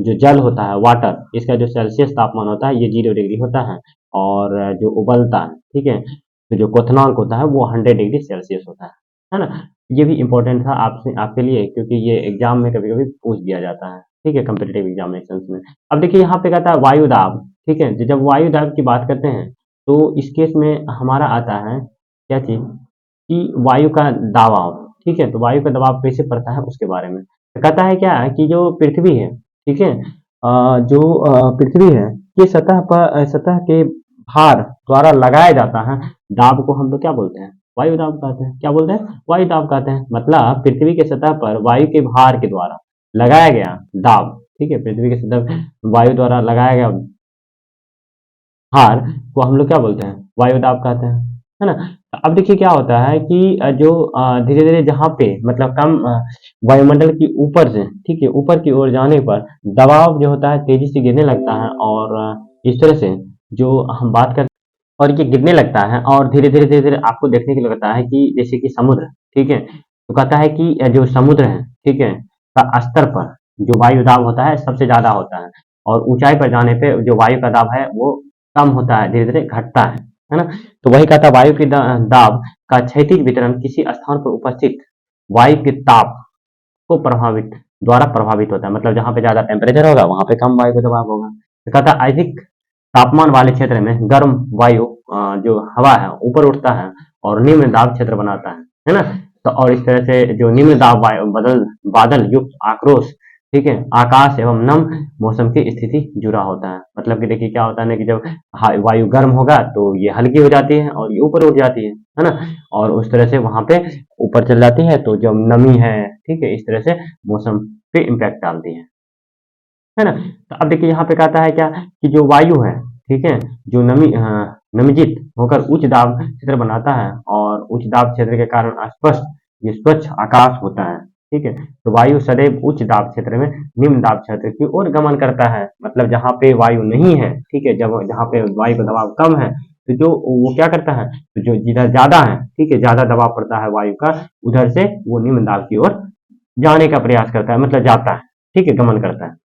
जो जल होता है वाटर, इसका जो सेल्सियस तापमान होता है ये 0 डिग्री होता है। और जो उबलता है, ठीक है, तो जो क्वथनांक होता है वो 100 डिग्री सेल्सियस होता है ना। ये भी इम्पोर्टेंट था आपसे आपके लिए, क्योंकि ये एग्जाम में कभी कभी पूछ दिया जाता है, ठीक है, कम्पिटिटिव एग्जामिनेशंस में। अब देखिए यहाँ पे कहता है वायु दाब, ठीक है, तो जब वायु दाब की बात करते हैं तो इस केस में हमारा आता है क्या चीज, कि वायु का दबाव, ठीक है, तो वायु का दबाव कैसे पड़ता है उसके बारे में। तो कहता है क्या कि जो पृथ्वी है, ठीक है, जो पृथ्वी है ये सतह पर सतह के भार द्वारा लगाया जाता है दाब को हम लोग क्या बोलते हैं, वायु दाब कहते हैं। क्या बोलते हैं, वायु दाब कहते हैं। मतलब पृथ्वी के सतह पर वायु के भार के द्वारा लगाया गया दाब, ठीक है, पृथ्वी के सतह वायु द्वारा लगाया गया भार को हम लोग क्या बोलते हैं, वायु दाब कहते हैं, है ना। अब देखिए क्या होता है कि जो धीरे धीरे जहाँ पे मतलब कम वायुमंडल की ऊपर से, ठीक है, ऊपर की ओर जाने पर दबाव जो होता है तेजी से गिरने लगता है। और इस तरह से जो हम बात करते हैं और ये गिरने लगता है और धीरे धीरे आपको देखने को लगता है कि जैसे कि समुद्र, ठीक है, तो कहता है कि जो समुद्र है, ठीक है, का स्तर पर जो वायु दाब होता है सबसे ज्यादा होता है। और ऊंचाई पर जाने पे जो वायु का दाब है वो कम होता है, धीरे धीरे घटता है ना। तो वही कहता है वायु की दाब का क्षैतिज वितरण किसी स्थान पर उपस्थित वायु के ताप को प्रभावित द्वारा प्रभावित होता है। मतलब जहाँ पे ज्यादा टेम्परेचर होगा वहां पे कम वायु का दबाव होगा। तो कहता है अधिक तापमान वाले क्षेत्र में गर्म वायु जो हवा है ऊपर उठता है और निम्न दाब क्षेत्र बनाता है ना। तो और इस तरह से जो निम्न दाब वायु बादल युक्त आक्रोश, ठीक है, आकाश एवं नम मौसम की स्थिति जुड़ा होता है। मतलब कि देखिए क्या होता है ना कि जब वायु गर्म होगा तो ये हल्की हो जाती है और ये ऊपर उठ जाती है ना। और उस तरह से वहां पे ऊपर चल जाती है तो जब नमी है, ठीक है, इस तरह से मौसम पे इम्पैक्ट डालती है ना। तो अब देखिए यहाँ पे कहता है क्या कि जो वायु है, ठीक है, जो नमीजित होकर उच्च दाब क्षेत्र बनाता है और उच्च दाब क्षेत्र के कारण स्पष्ट ये स्वच्छ आकाश होता है, ठीक है। तो वायु सदैव उच्च दाब क्षेत्र में निम्न दाब क्षेत्र की ओर गमन करता है। मतलब जहाँ पे वायु नहीं है, ठीक है, जब जहाँ पे वायु का दबाव कम है तो जो वो क्या करता है, तो जो जिधर ज्यादा है, ठीक है, ज्यादा दबाव पड़ता है वायु का, उधर से वो निम्न दाब की ओर जाने का प्रयास करता है, मतलब जाता है, ठीक है, गमन करता है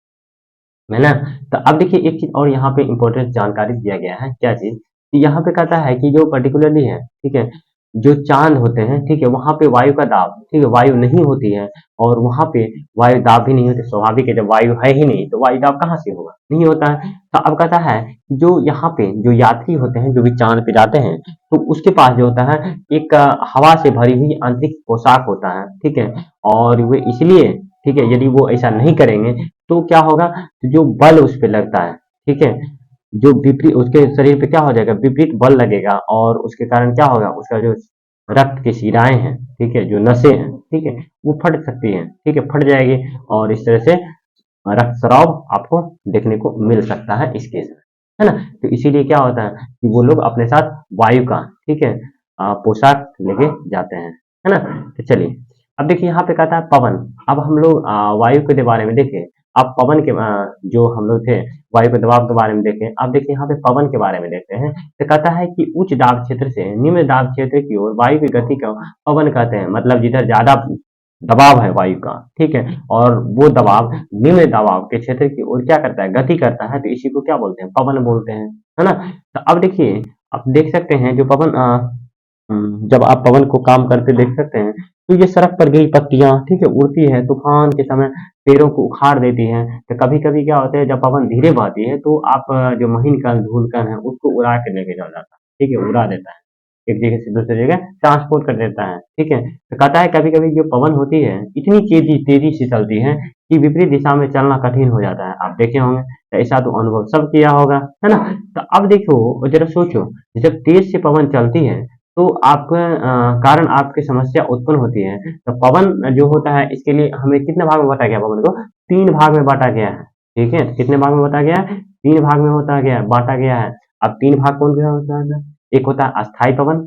ना। तो अब देखिए एक चीज और यहाँ पे इम्पोर्टेंट जानकारी दिया गया है, क्या चीज कि यहाँ पे कहता है कि जो पर्टिकुलरली है, ठीक है, जो चांद होते हैं, ठीक है, वहां पे वायु का दाब, ठीक है, वायु नहीं होती है और वहां पे वायु दाब भी नहीं होती। स्वाभाविक है, जब वायु है ही नहीं तो वायु दाब कहाँ से होगा, नहीं होता है। तो अब कहता है कि जो यहाँ पे जो यात्री होते हैं जो भी चांद पे जाते हैं तो उसके पास जो होता है एक हवा से भरी हुई आंतरिक पोशाक होता है, ठीक है। और वे इसलिए, ठीक है, यदि वो ऐसा नहीं करेंगे तो क्या होगा, तो जो बल उस पे लगता है, ठीक है, जो विपरीत उसके शरीर पे क्या हो जाएगा, विपरीत बल लगेगा और उसके कारण क्या होगा, उसका जो रक्त की शिराएं हैं, ठीक है, जो नसें हैं, ठीक है, वो फट सकती हैं, ठीक है, फट जाएगी और इस तरह से रक्तस्राव आपको देखने को मिल सकता है इस केस में, है ना। तो इसीलिए क्या होता है कि वो लोग अपने साथ वायु का, ठीक है, पोशाक लेके जाते हैं, है ना। तो चलिए अब देखिए यहाँ पे कहता है पवन। अब हम लोग वायु के बारे में देखें। अब पवन के जो हम लोग थे वायु के दबाव के बारे में देखें। अब देखिए यहाँ पे पवन के बारे में देखते हैं। तो कहता है कि उच्च दाब क्षेत्र से निम्न दाब क्षेत्र की ओर वायु की गति को पवन कहते हैं। मतलब जिधर ज्यादा दबाव है वायु का, ठीक है, और वो दबाव निम्न दबाव के क्षेत्र की ओर क्या करता है, गति करता है, तो इसी को क्या बोलते हैं, पवन बोलते हैं, है ना। तो अब देखिए आप देख सकते हैं जो पवन जब आप पवन को काम करते देख सकते हैं तो ये सड़क पर गिरी पत्तियां, ठीक है, उड़ती है, तूफान के समय पेड़ों को उखाड़ देती है। तो कभी कभी क्या होता है जब पवन धीरे बहती है तो आप जो महीन कण धूल कण है उसको उड़ा के लेके चल जाता है, ठीक है, उड़ा देता है, एक जगह से दूसरी जगह ट्रांसपोर्ट कर देता है, ठीक है। तो कहता है कभी कभी जो पवन होती है इतनी तेजी तेजी से चलती है कि विपरीत दिशा में चलना कठिन हो जाता है। आप देखे होंगे, तो ऐसा तो अनुभव सब किया होगा, है ना। तो अब देखो जरा सोचो, जब तेज से पवन चलती है तो आपका कारण आपकी समस्या उत्पन्न होती है। तो पवन जो होता है इसके लिए हमें कितने भाग में बांटा गया, पवन को 3 भाग में बांटा गया है। ठीक है, कितने भाग में बांटा गया है, 3 भाग में होता गया बांटा गया है। अब 3 भाग कौन कौन होता है, एक होता है अस्थाई पवन,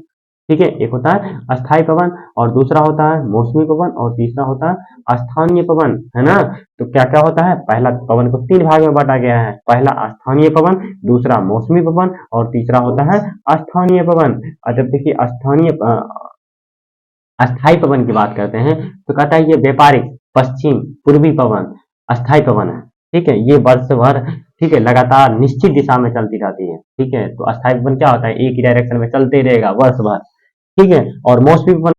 ठीक है, एक होता है अस्थाई पवन और दूसरा होता है मौसमी पवन और तीसरा होता है स्थानीय पवन, है ना। तो क्या क्या होता है, पहला पवन को 3 भाग में बांटा गया है, पहला स्थानीय पवन, दूसरा मौसमी पवन और तीसरा होता है स्थानीय पवन। और जब देखिए अस्थाई पवन की बात करते हैं तो कहता है ये व्यापारिक पश्चिम पूर्वी पवन अस्थाई पवन है। ठीक है, ये वर्ष भर, ठीक है, लगातार निश्चित दिशा में चलती रहती है। ठीक है, तो अस्थाई पवन क्या होता है, एक ही डायरेक्शन में चलते रहेगा वर्ष भर। ठीक है, और मौसमी पवन,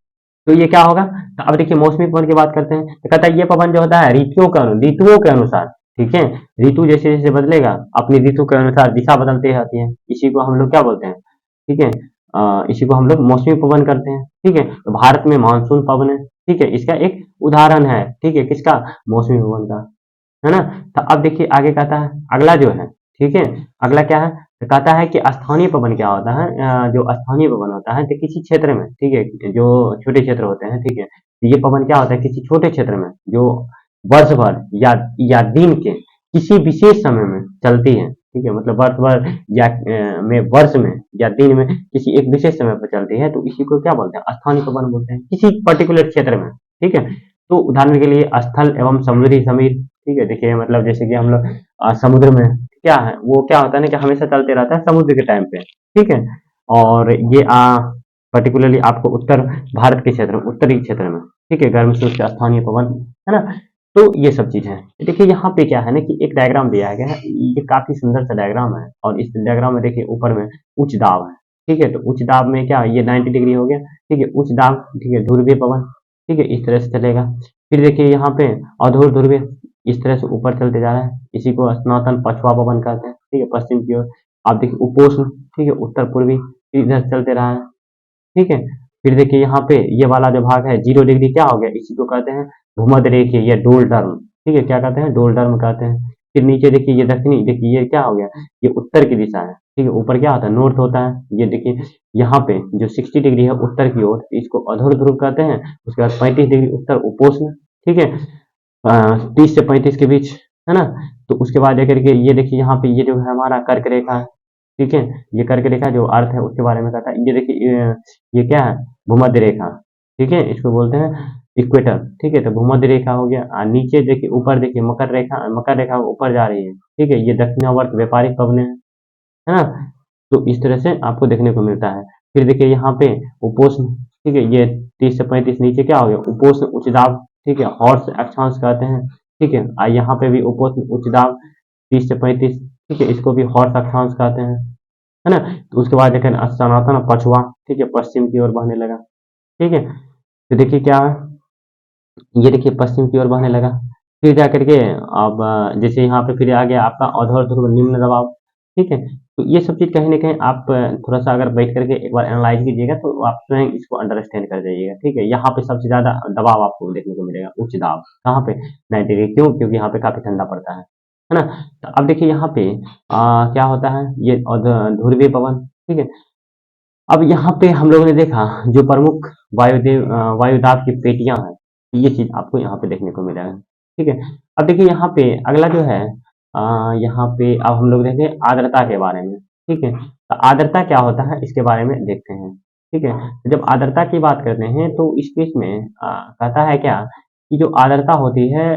तो ये क्या होगा, तो अब देखिए मौसमी पवन की बात करते हैं तो कहता है ये पवन जो होता है ऋतुओं के अनुसार, ठीक है, ऋतु जैसे जैसे बदलेगा अपनी ऋतु के अनुसार दिशा बदलती रहती है, इसी को हम लोग क्या बोलते हैं, ठीक है, इसी को हम लोग मौसमी पवन करते हैं। ठीक है, तो भारत में मानसून पवन है, ठीक है, इसका एक उदाहरण है, ठीक है, किसका, मौसमी पवन का, है ना। तो अब देखिए आगे कहता है अगला जो है, ठीक है, अगला क्या है, तो कहता है कि स्थानीय पवन क्या होता है, जो स्थानीय पवन होता है तो किसी क्षेत्र में, ठीक है, जो छोटे क्षेत्र होते हैं, ठीक है, तो ये पवन क्या होता है किसी छोटे क्षेत्र में जो वर्ष भर या दिन के किसी विशेष समय में चलती है। ठीक है, मतलब वर्ष भर या में वर्ष में या दिन में किसी एक विशेष समय पर चलती है, तो इसी को क्या बोलते हैं, स्थानीय पवन बोलते हैं, किसी पर्टिकुलर क्षेत्र में। ठीक है, तो उदाहरण के लिए स्थल एवं समुद्री समीर, ठीक है, देखिए मतलब जैसे कि हम लोग समुद्र में क्या है, वो क्या होता है ना कि हमेशा चलते रहता है समुद्र के टाइम पे। ठीक है, और ये पर्टिकुलरली आपको उत्तर भारत के क्षेत्र में, उत्तरी क्षेत्र में, ठीक है, गर्म शुष्क स्थानीय पवन, है ना। तो ये सब चीज है। देखिए यहाँ पे क्या है ना कि एक डायग्राम दिया गया है, ये काफी सुंदर सा डायग्राम है और इस डायग्राम में देखिए ऊपर में उच्च दाब है। ठीक है, तो उच्च दाब में क्या, ये 90 डिग्री हो गया। ठीक है, उच्च दाब, ठीक है, ध्रुवीय पवन, ठीक है, इस तरह से चलेगा। फिर देखिए यहाँ पे अधूर ध्रुवीय, इस तरह से ऊपर चलते जा रहा है, इसी को स्नातन पछुआ पवन कहते हैं। ठीक है, पश्चिम की ओर। आप देखिए उपोष्ण, ठीक है, उत्तर पूर्वी, इधर चलते रहा है। ठीक है, फिर देखिए यहाँ पे ये वाला जो भाग है 0 डिग्री क्या हो गया, इसी को कहते हैं भूमध्य रेखीय या डोलडर्म। ठीक है, क्या कहते हैं, डोलडर्म कहते हैं। फिर नीचे देखिए ये दक्षिणी, देखिए ये क्या हो गया, ये उत्तर की दिशा है। ठीक है, ऊपर क्या होता है, नॉर्थ होता है। ये देखिए यहाँ पे जो 60 डिग्री है उत्तर की ओर, इसको अधूर ध्रुव कहते हैं। उसके बाद 35 डिग्री उत्तर उपोष्ण, ठीक है, 30 से 35 के बीच, है ना। तो उसके बाद जाकर के ये देखिए यहाँ पे ये जो है हमारा कर्क रेखा है। ठीक है, ये कर्क रेखा जो अर्थ है उसके बारे में कहता है। ये देखिए ये क्या है, भूमध्य रेखा। ठीक है, इसको बोलते हैं इक्वेटर। ठीक है, तो भूमध्य रेखा हो गया। नीचे देखिए ऊपर देखिए मकर रेखा ऊपर जा रही है। ठीक है, ये दक्षिणावर्त व्यापारिक पवने है ना। तो इस तरह से आपको देखने को मिलता है। फिर देखिए यहाँ पे उपोष्ण, ठीक है, ये 30 से 35 नीचे क्या हो गया, उपोष्ण उच्च दाब, ठीक है, हॉर्स अक्षांश कहते हैं। ठीक है, यहाँ पे भी उपोष्ण उच्च दाब 30 से 35, ठीक है, इसको भी हॉर्स अक्षांश कहते हैं, है ना। तो उसके बाद देखिए सनातन पछुआ, ठीक है, पश्चिम की ओर बहने लगा। ठीक है, तो देखिए क्या है, ये देखिए पश्चिम की ओर बहने लगा। फिर जा करके अब जैसे यहाँ पे फिर आ गया आपका अधोर ध्रुव निम्न दबाव। ठीक है, तो ये सब चीज कहीं ना कहीं आप थोड़ा सा अगर बैठ करके एक बार एनालाइज कीजिएगा तो आप स्वयं इसको अंडरस्टैंड कर जाइएगा। ठीक है, यहाँ पे सबसे ज्यादा दबाव आपको देखने को मिलेगा, उच्च दाब कहाँ पे, 90 डिग्री। क्यों, क्योंकि यहाँ पे काफी ठंडा पड़ता है ना। तो अब देखिए यहाँ पे क्या होता है, ये ध्रुवीय पवन। ठीक है, अब यहाँ पे हम लोगों ने देखा जो प्रमुख वायुदाब की पेटियां हैं, ये चीज आपको यहाँ पे देखने को मिला है। ठीक है, अब देखिए यहाँ पे अगला जो है, यहाँ पे अब हम लोग देखें आर्द्रता के बारे में। ठीक है, तो आर्द्रता क्या होता है इसके बारे में देखते हैं। ठीक है, तो जब आर्द्रता की बात करते हैं तो इस केस में कहता है क्या कि जो आर्द्रता होती है,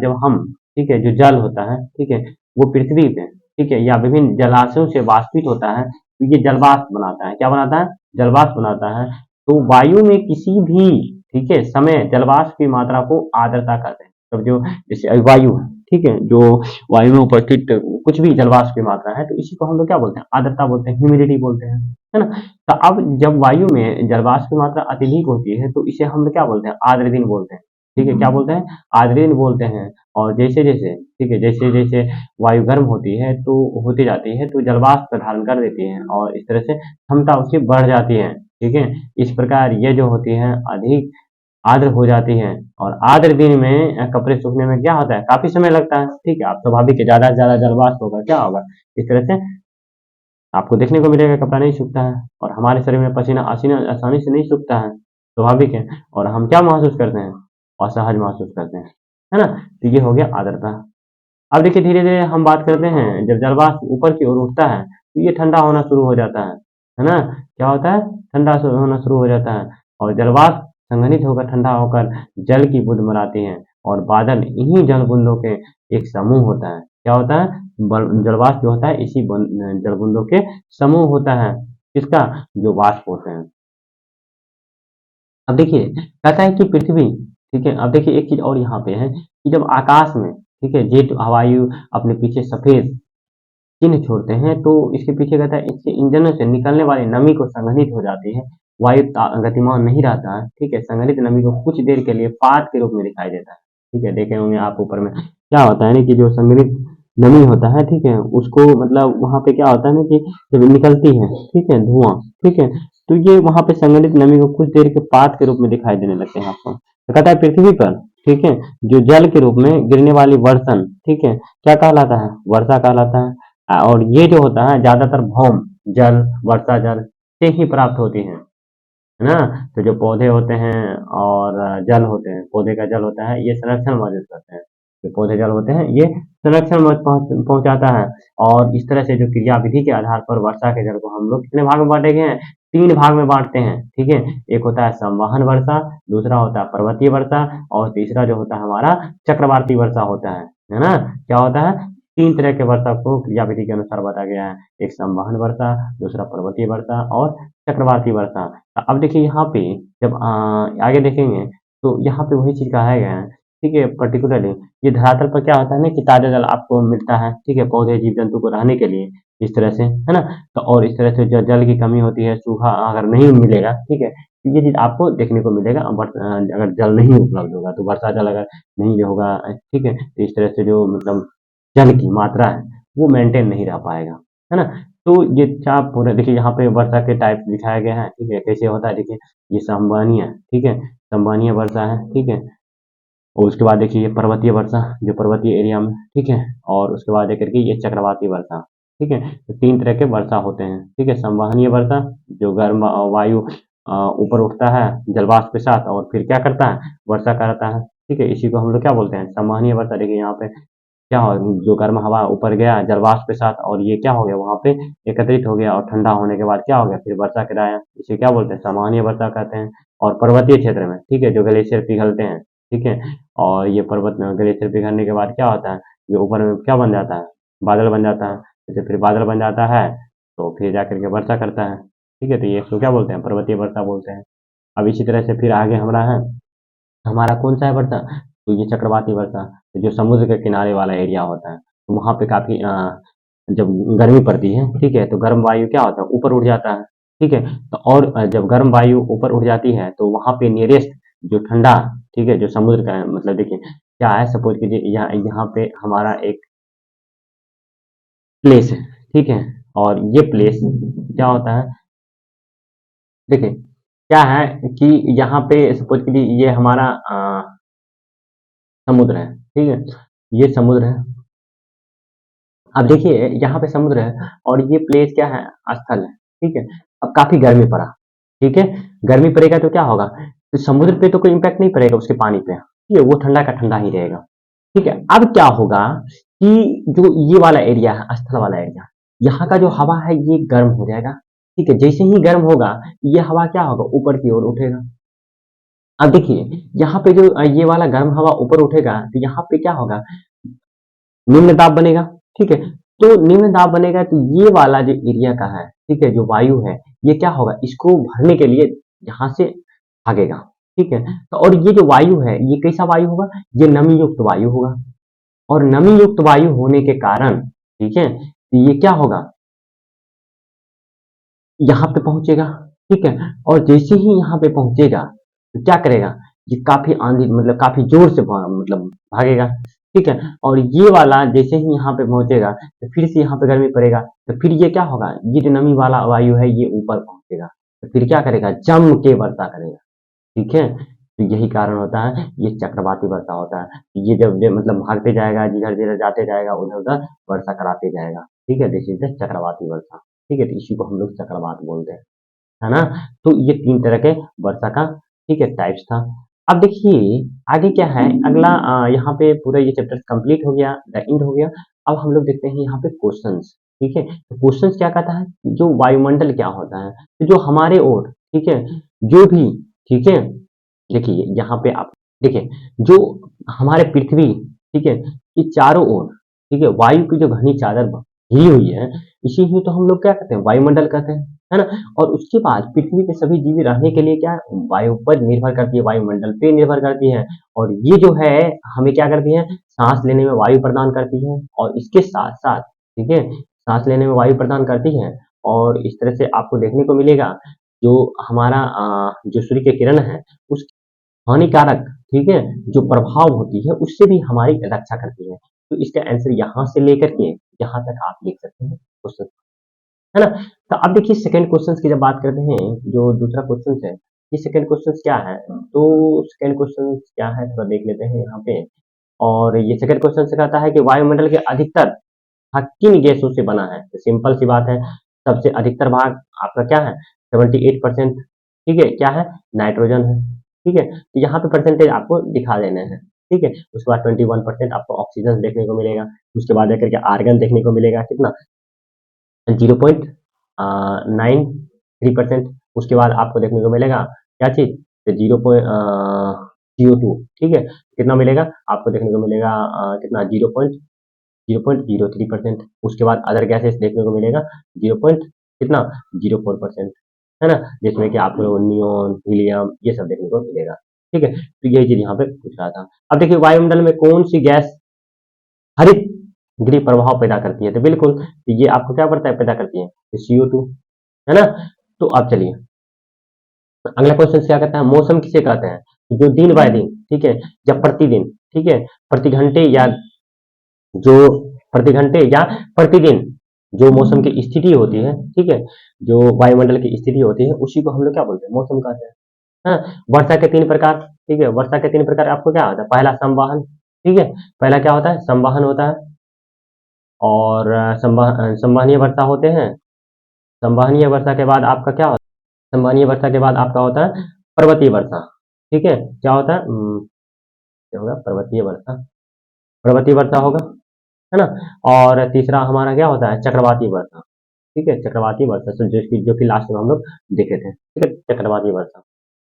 जब हम, ठीक है, जो जल होता है, ठीक है, वो पृथ्वी पे, ठीक है, या विभिन्न जलाशयों से वाष्पित होता है, तो ये जलवाष्प बनाता है। क्या बनाता है, जलवाष्प बनाता है। तो वायु में किसी भी, ठीक है, समय जलवाष्प की मात्रा को आर्द्रता कहते हैं। तो जो जैसे वायु है, ठीक है, जो वायु में उपस्थित कुछ भी जलवाष्प की मात्रा है, तो इसी को हम लोग क्या बोलते हैं, आर्द्रता बोलते हैं, ह्यूमिडिटी बोलते हैं, है ना। तो अब जब वायु में जलवाष्प की मात्रा अत्यधिक होती है तो इसे हम लोग क्या बोलते हैं, आर्द्र दिन बोलते हैं। ठीक है, क्या बोलते हैं, आर्द्र दिन बोलते हैं। और जैसे जैसे, ठीक है, जैसे जैसे वायु गर्म होती है तो होती जाती है तो जलवाष्प धारण कर देती है और इस तरह से क्षमता उसकी बढ़ जाती है। ठीक है, इस प्रकार ये जो होती है अधिक आर्द्र हो जाती है। और आर्द्र दिन में कपड़े सूखने में क्या होता है, काफी समय लगता है। ठीक है, आप स्वाभाविक है, ज्यादा से ज्यादा जलवाष्प होगा क्या होगा, इस तरह से आपको देखने को मिलेगा कपड़ा नहीं सूखता है, और हमारे शरीर में पसीना आसानी से नहीं सूखता है, स्वाभाविक है। और हम क्या महसूस करते हैं? असहज महसूस करते हैं, है ना? तो ये हो गया आर्द्रता। अब देखिए धीरे-धीरे हम बात करते हैं, जब जलवाष्प ऊपर की ओर उठता है, तो ये ठंडा होना शुरू हो जाता है ना? क्या होता है? ठंडा होना शुरू हो जाता है, और जलवाष्प संघनित होकर ठंडा होकर जल की बूंद बनाती हैं, और बादल इन्हीं जल बूंदों के एक समूह होता है। क्या होता है? जलवाष्प जो होता है इसी जल बूंदों के समूह होता है। किसका? जो वाष्प होते हैं। अब देखिए कहता है कि पृथ्वी, ठीक है, अब देखिए एक चीज और यहाँ पे है कि जब आकाश में, ठीक है, जेट वायु अपने पीछे सफेद चिन्ह छोड़ते हैं, तो इसके पीछे कहता है इसके इंजनों से निकलने वाली नमी को संघनित हो जाती है, वायु गतिमान नहीं रहता है, ठीक है, संघनित नमी को कुछ देर के लिए पात के रूप में दिखाई देता है, ठीक है, देखे होंगे आप ऊपर में क्या होता है ना कि जो संघनित नमी होता है, ठीक है, उसको मतलब वहां पे क्या होता है ना कि जब निकलती है, ठीक है, धुआं, ठीक है, तो ये वहां पे संघनित नमी को कुछ देर के पात के रूप में दिखाई देने लगते हैं आपको। तो कहता है पृथ्वी पर, ठीक है, जो जल के रूप में गिरने वाली वर्षण, ठीक है, क्या कहलाता है? वर्षा कहलाता है। और ये जो होता है ज्यादातर भौम जल, वर्षा जल से ही प्राप्त होती है ना? तो जो पौधे होते हैं और जल होते हैं, पौधे का जल होता है, ये संरक्षण मदद करते हैं। जो पौधे जल होते हैं ये संरक्षण मदद पहुंचाता है। और इस तरह से जो क्रिया विधि के आधार पर वर्षा के जल को हम लोग कितने भाग में बांटेंगे हैं? 3 भाग में बांटते हैं, ठीक है। एक होता है संवहन वर्षा, दूसरा होता है पर्वतीय वर्षा, और तीसरा जो होता है हमारा चक्रवाती वर्षा होता है ना? क्या होता है? 3 तरह के वर्षा को क्रिया विधि के अनुसार बताया गया है। एक संवहन वर्षा, दूसरा पर्वतीय वर्षा और चक्रवाती वर्षा। अब देखिए यहाँ पे जब आगे देखेंगे तो यहाँ पे वही चीज कहा गया है, ठीक है, पर्टिकुलरली ये धरातल पर क्या होता है ना कि ताजा जल आपको मिलता है, ठीक है, पौधे जीव जंतु को रहने के लिए, इस तरह से, है ना? तो और इस तरह से जल की कमी होती है, सूखा अगर नहीं मिलेगा, ठीक है, तो ये चीज आपको देखने को मिलेगा। अगर जल नहीं उपलब्ध होगा तो वर्षा जल अगर नहीं होगा, ठीक है, तो इस तरह से जो मतलब जल की मात्रा है वो मेंटेन नहीं रह पाएगा, है ना? तो ये चाप पूरा देखिए यहाँ पे वर्षा के टाइप दिखाया गया है, ठीक है, कैसे होता है देखिए, ये संवहनीय, ठीक है, संवहनीय वर्षा है, ठीक है, और उसके बाद देखिए ये पर्वतीय वर्षा जो पर्वतीय एरिया में, ठीक है, और उसके बाद देकर के ये चक्रवाती वर्षा, ठीक है, तो 3 तरह के वर्षा होते हैं, ठीक है, संवहनीय वर्षा जो गर्म वायु ऊपर उठता है जलवाष्प के साथ और फिर क्या करता है? वर्षा कराता है, ठीक है, इसी को हम लोग क्या बोलते हैं? संवहनीय वर्षा। देखिए यहाँ पे क्या हो जो गर्म हवा ऊपर गया जलवाष्प के साथ और ये क्या हो गया वहां पे एकत्रित हो गया और ठंडा होने के बाद क्या हो गया फिर वर्षा कराया, इसे क्या बोलते हैं? सामान्य वर्षा कहते हैं। और पर्वतीय क्षेत्र में, ठीक है, जो ग्लेशियर पिघलते हैं, ठीक है, और ये पर्वत में ग्लेशियर पिघलने के बाद क्या होता है? ये ऊपर में क्या बन जाता है? बादल बन जाता है। जैसे फिर बादल बन जाता है तो फिर जाकर के वर्षा करता है, ठीक है, तो ये इसको क्या बोलते हैं? पर्वतीय वर्षा बोलते हैं। अब इसी तरह से फिर आगे हमारा है, हमारा कौन सा है वर्षा? तो ये चक्रवाती वर्षा, जो समुद्र के किनारे वाला एरिया होता है, तो वहाँ पे काफ़ी जब गर्मी पड़ती है, ठीक है, तो गर्म वायु क्या होता है? ऊपर उड़ जाता है, ठीक है, तो और जब गर्म वायु ऊपर उड़ जाती है, तो वहाँ पे नियरेस्ट जो ठंडा, ठीक है, जो समुद्र का है, मतलब देखिए क्या है, सपोज कीजिए यहाँ यहाँ पे हमारा एक प्लेस है, ठीक है, और ये प्लेस क्या होता है? देखिए क्या है कि यहाँ पे सपोज कीजिए ये हमारा समुद्र है, ठीक है, ये समुद्र है। अब देखिए यहाँ पे समुद्र है और ये प्लेस क्या है? स्थल है, ठीक है। अब काफी गर्मी पड़ा, ठीक है, गर्मी पड़ेगा तो क्या होगा? तो समुद्र पे तो कोई इम्पैक्ट नहीं पड़ेगा उसके पानी पे, ठीक है, वो ठंडा का ठंडा ही रहेगा, ठीक है। अब क्या होगा कि जो ये वाला एरिया है, स्थल वाला एरिया, यहाँ का जो हवा है ये गर्म हो जाएगा, ठीक है, जैसे ही गर्म होगा ये हवा क्या होगा? ऊपर की ओर उठेगा। अब देखिए यहाँ पे जो ये वाला गर्म हवा ऊपर उठेगा तो यहाँ पे क्या होगा? निम्न दाब बनेगा, ठीक है, तो निम्न दाब बनेगा तो ये वाला जो एरिया का है, ठीक है, जो वायु है ये क्या होगा? इसको भरने के लिए यहाँ से भागेगा, ठीक है, तो और ये जो वायु है ये कैसा वायु होगा? ये नमी युक्त वायु होगा, और नमी युक्त वायु होने के कारण, ठीक है, तो ये क्या होगा? यहाँ पे पहुंचेगा, ठीक है, और जैसे ही यहाँ पे पहुंचेगा तो क्या करेगा? ये काफी आंधी मतलब काफी जोर से मतलब भागेगा, ठीक है, और ये वाला जैसे ही यहाँ पे पहुंचेगा तो फिर से यहाँ पे गर्मी पड़ेगा, तो फिर ये क्या होगा? ये जो नमी वाला वायु है ये ऊपर पहुंचेगा, तो फिर क्या करेगा? जम के वर्षा करेगा, ठीक है, तो यही कारण होता है ये चक्रवाती वर्षा होता है। ये जब मतलब भागते जाएगा जिधर जिधर जाते जाएगा उधर उधर वर्षा कराते जाएगा, ठीक है, दिस इज द चक्रवाती वर्षा। ठीक है, तो इसी को हम लोग चक्रवात बोलते हैं, है ना। तो ये 3 तरह के वर्षा का, ठीक है, टाइप्स था। अब देखिए आगे क्या है, अगला यहाँ पे पूरा ये चैप्टर कंप्लीट हो गया, द एंड हो गया। अब हम लोग देखते हैं यहाँ पे क्वेश्चंस, ठीक है। तो क्वेश्चंस क्या कहता है, जो वायुमंडल क्या होता है, तो जो हमारे ओर, ठीक है, जो भी, ठीक है, देखिए यहाँ पे आप देखिए, जो हमारे पृथ्वी, ठीक है, ये चारों ओर, ठीक है, वायु की जो घनी चादर घिरी हुई है, इसी ही तो हम लोग क्या कहते हैं, वायुमंडल कहते हैं, है ना। और उसके बाद पृथ्वी पे सभी जीव रहने के लिए क्या है, वायु पर निर्भर करती है, वायुमंडल पे निर्भर करती है। और ये जो है हमें क्या करती है, सांस लेने में वायु प्रदान करती है, और इसके साथ साथ, ठीक है, सांस लेने में वायु प्रदान करती है। और इस तरह से आपको देखने को मिलेगा, जो हमारा जो सूर्य की किरण है, उस हानिकारक, ठीक है, जो प्रभाव होती है उससे भी हमारी रक्षा करती है। तो इसका आंसर यहाँ से लेकर के यहाँ तक आप लिख सकते हैं क्वेश्चन, है ना। तो अब देखिए सेकंड क्वेश्चन की जब बात करते हैं, जो दूसरा क्वेश्चन है, ये सेकंड क्वेश्चन क्या है, तो सेकंड क्वेश्चन क्या है थोड़ा देख लेते हैं यहाँ पे। और ये सेकंड क्वेश्चन से कहता है कि वायुमंडल के अधिकतर भाग किन गैसों से बना है, तो सिंपल सी बात है, सबसे अधिकतर भाग आपका क्या है, 78%, ठीक है, क्या है, नाइट्रोजन है, ठीक है। तो यहाँ पे परसेंटेज आपको दिखा देने हैं, ठीक है। उसके बाद 21% आपको ऑक्सीजन देखने को मिलेगा, उसके बाद आकर के आर्गन देखने को मिलेगा, कितना, 0.93%। उसके बाद आपको देखने को मिलेगा क्या चीज, तो 0.02, ठीक है, कितना मिलेगा आपको देखने को मिलेगा, कितना, 0.03%। उसके बाद अदर गैसेस देखने को मिलेगा 0 पॉइंट कितना, 04%, है ना, जिसमें कि आपको नियोन, हीलियम, ये सब देखने को मिलेगा, ठीक है। तो यही चीज यहाँ पे पूछ रहा था। अब देखिए वायुमंडल में कौन सी गैस हरित गृह प्रभाव पैदा करती है, तो बिल्कुल ये आपको क्या पड़ता है, पैदा करती है, CO2, है ना। तो अब चलिए अगला क्वेश्चन क्या कहता है, मौसम किसे कहते हैं, जो दिन बाय दिन, ठीक है, या प्रतिदिन, ठीक है, प्रति घंटे या जो प्रति घंटे या प्रतिदिन जो मौसम की स्थिति होती है, ठीक है, जो वायुमंडल की स्थिति होती है, उसी को हम लोग क्या बोलते हैं, मौसम कहते हैं। हाँ, वर्षा के 3 प्रकार, ठीक है, वर्षा के 3 प्रकार आपको क्या होता है, पहला संवहन, ठीक है, पहला क्या होता है, संवहन होता है। और संवहनीय वर्षा होते हैं। संवहनीय वर्षा के बाद आपका क्या होता है, संवहनीय वर्षा के बाद आपका होता है पर्वतीय वर्षा, ठीक है, क्या होता है, क्या होगा, पर्वतीय वर्षा, पर्वतीय वर्षा होगा, है ना। और तीसरा हमारा क्या होता है, चक्रवाती वर्षा, ठीक है, चक्रवाती वर्षा, जो कि लास्ट में हम लोग देखे थे, ठीक है, चक्रवाती वर्षा,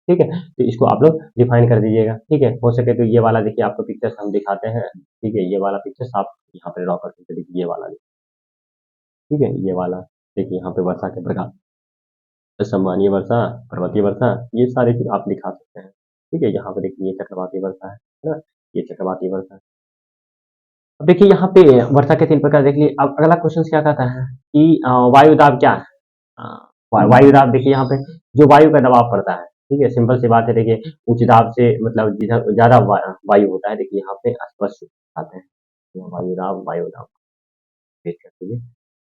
ठीक है। तो इसको आप लोग डिफाइन कर दीजिएगा, ठीक है। हो सके तो ये वाला देखिए, आपको पिक्चर्स हम दिखाते हैं, ठीक है, ये वाला पिक्चर्स आप यहाँ पे ड्रॉ करके देखिए, ये वाला, ठीक है, ये वाला देखिए, यहाँ पे वर्षा के प्रकार, संवहनीय वर्षा, पर्वतीय वर्षा, ये सारी चीज आप दिखा सकते हैं, ठीक है। यहाँ पे देखिए ये चक्रवाती वर्षा है ना, ये चक्रवाती वर्षा है। अब देखिए यहाँ पे वर्षा के 3 प्रकार देख लिए। अब अगला क्वेश्चन क्या कहता है कि वायु दाब क्या है। अ, वायु दाब देखिए यहाँ पे जो वायु का दबाव पड़ता है, ठीक है, सिंपल सी बात है, देखिए उच्च दाब से मतलब जिधर ज्यादा वायु होता है, देखिए यहाँ पे स्पष्ट आते हैं, तो वायु दाब देख सकते हैं,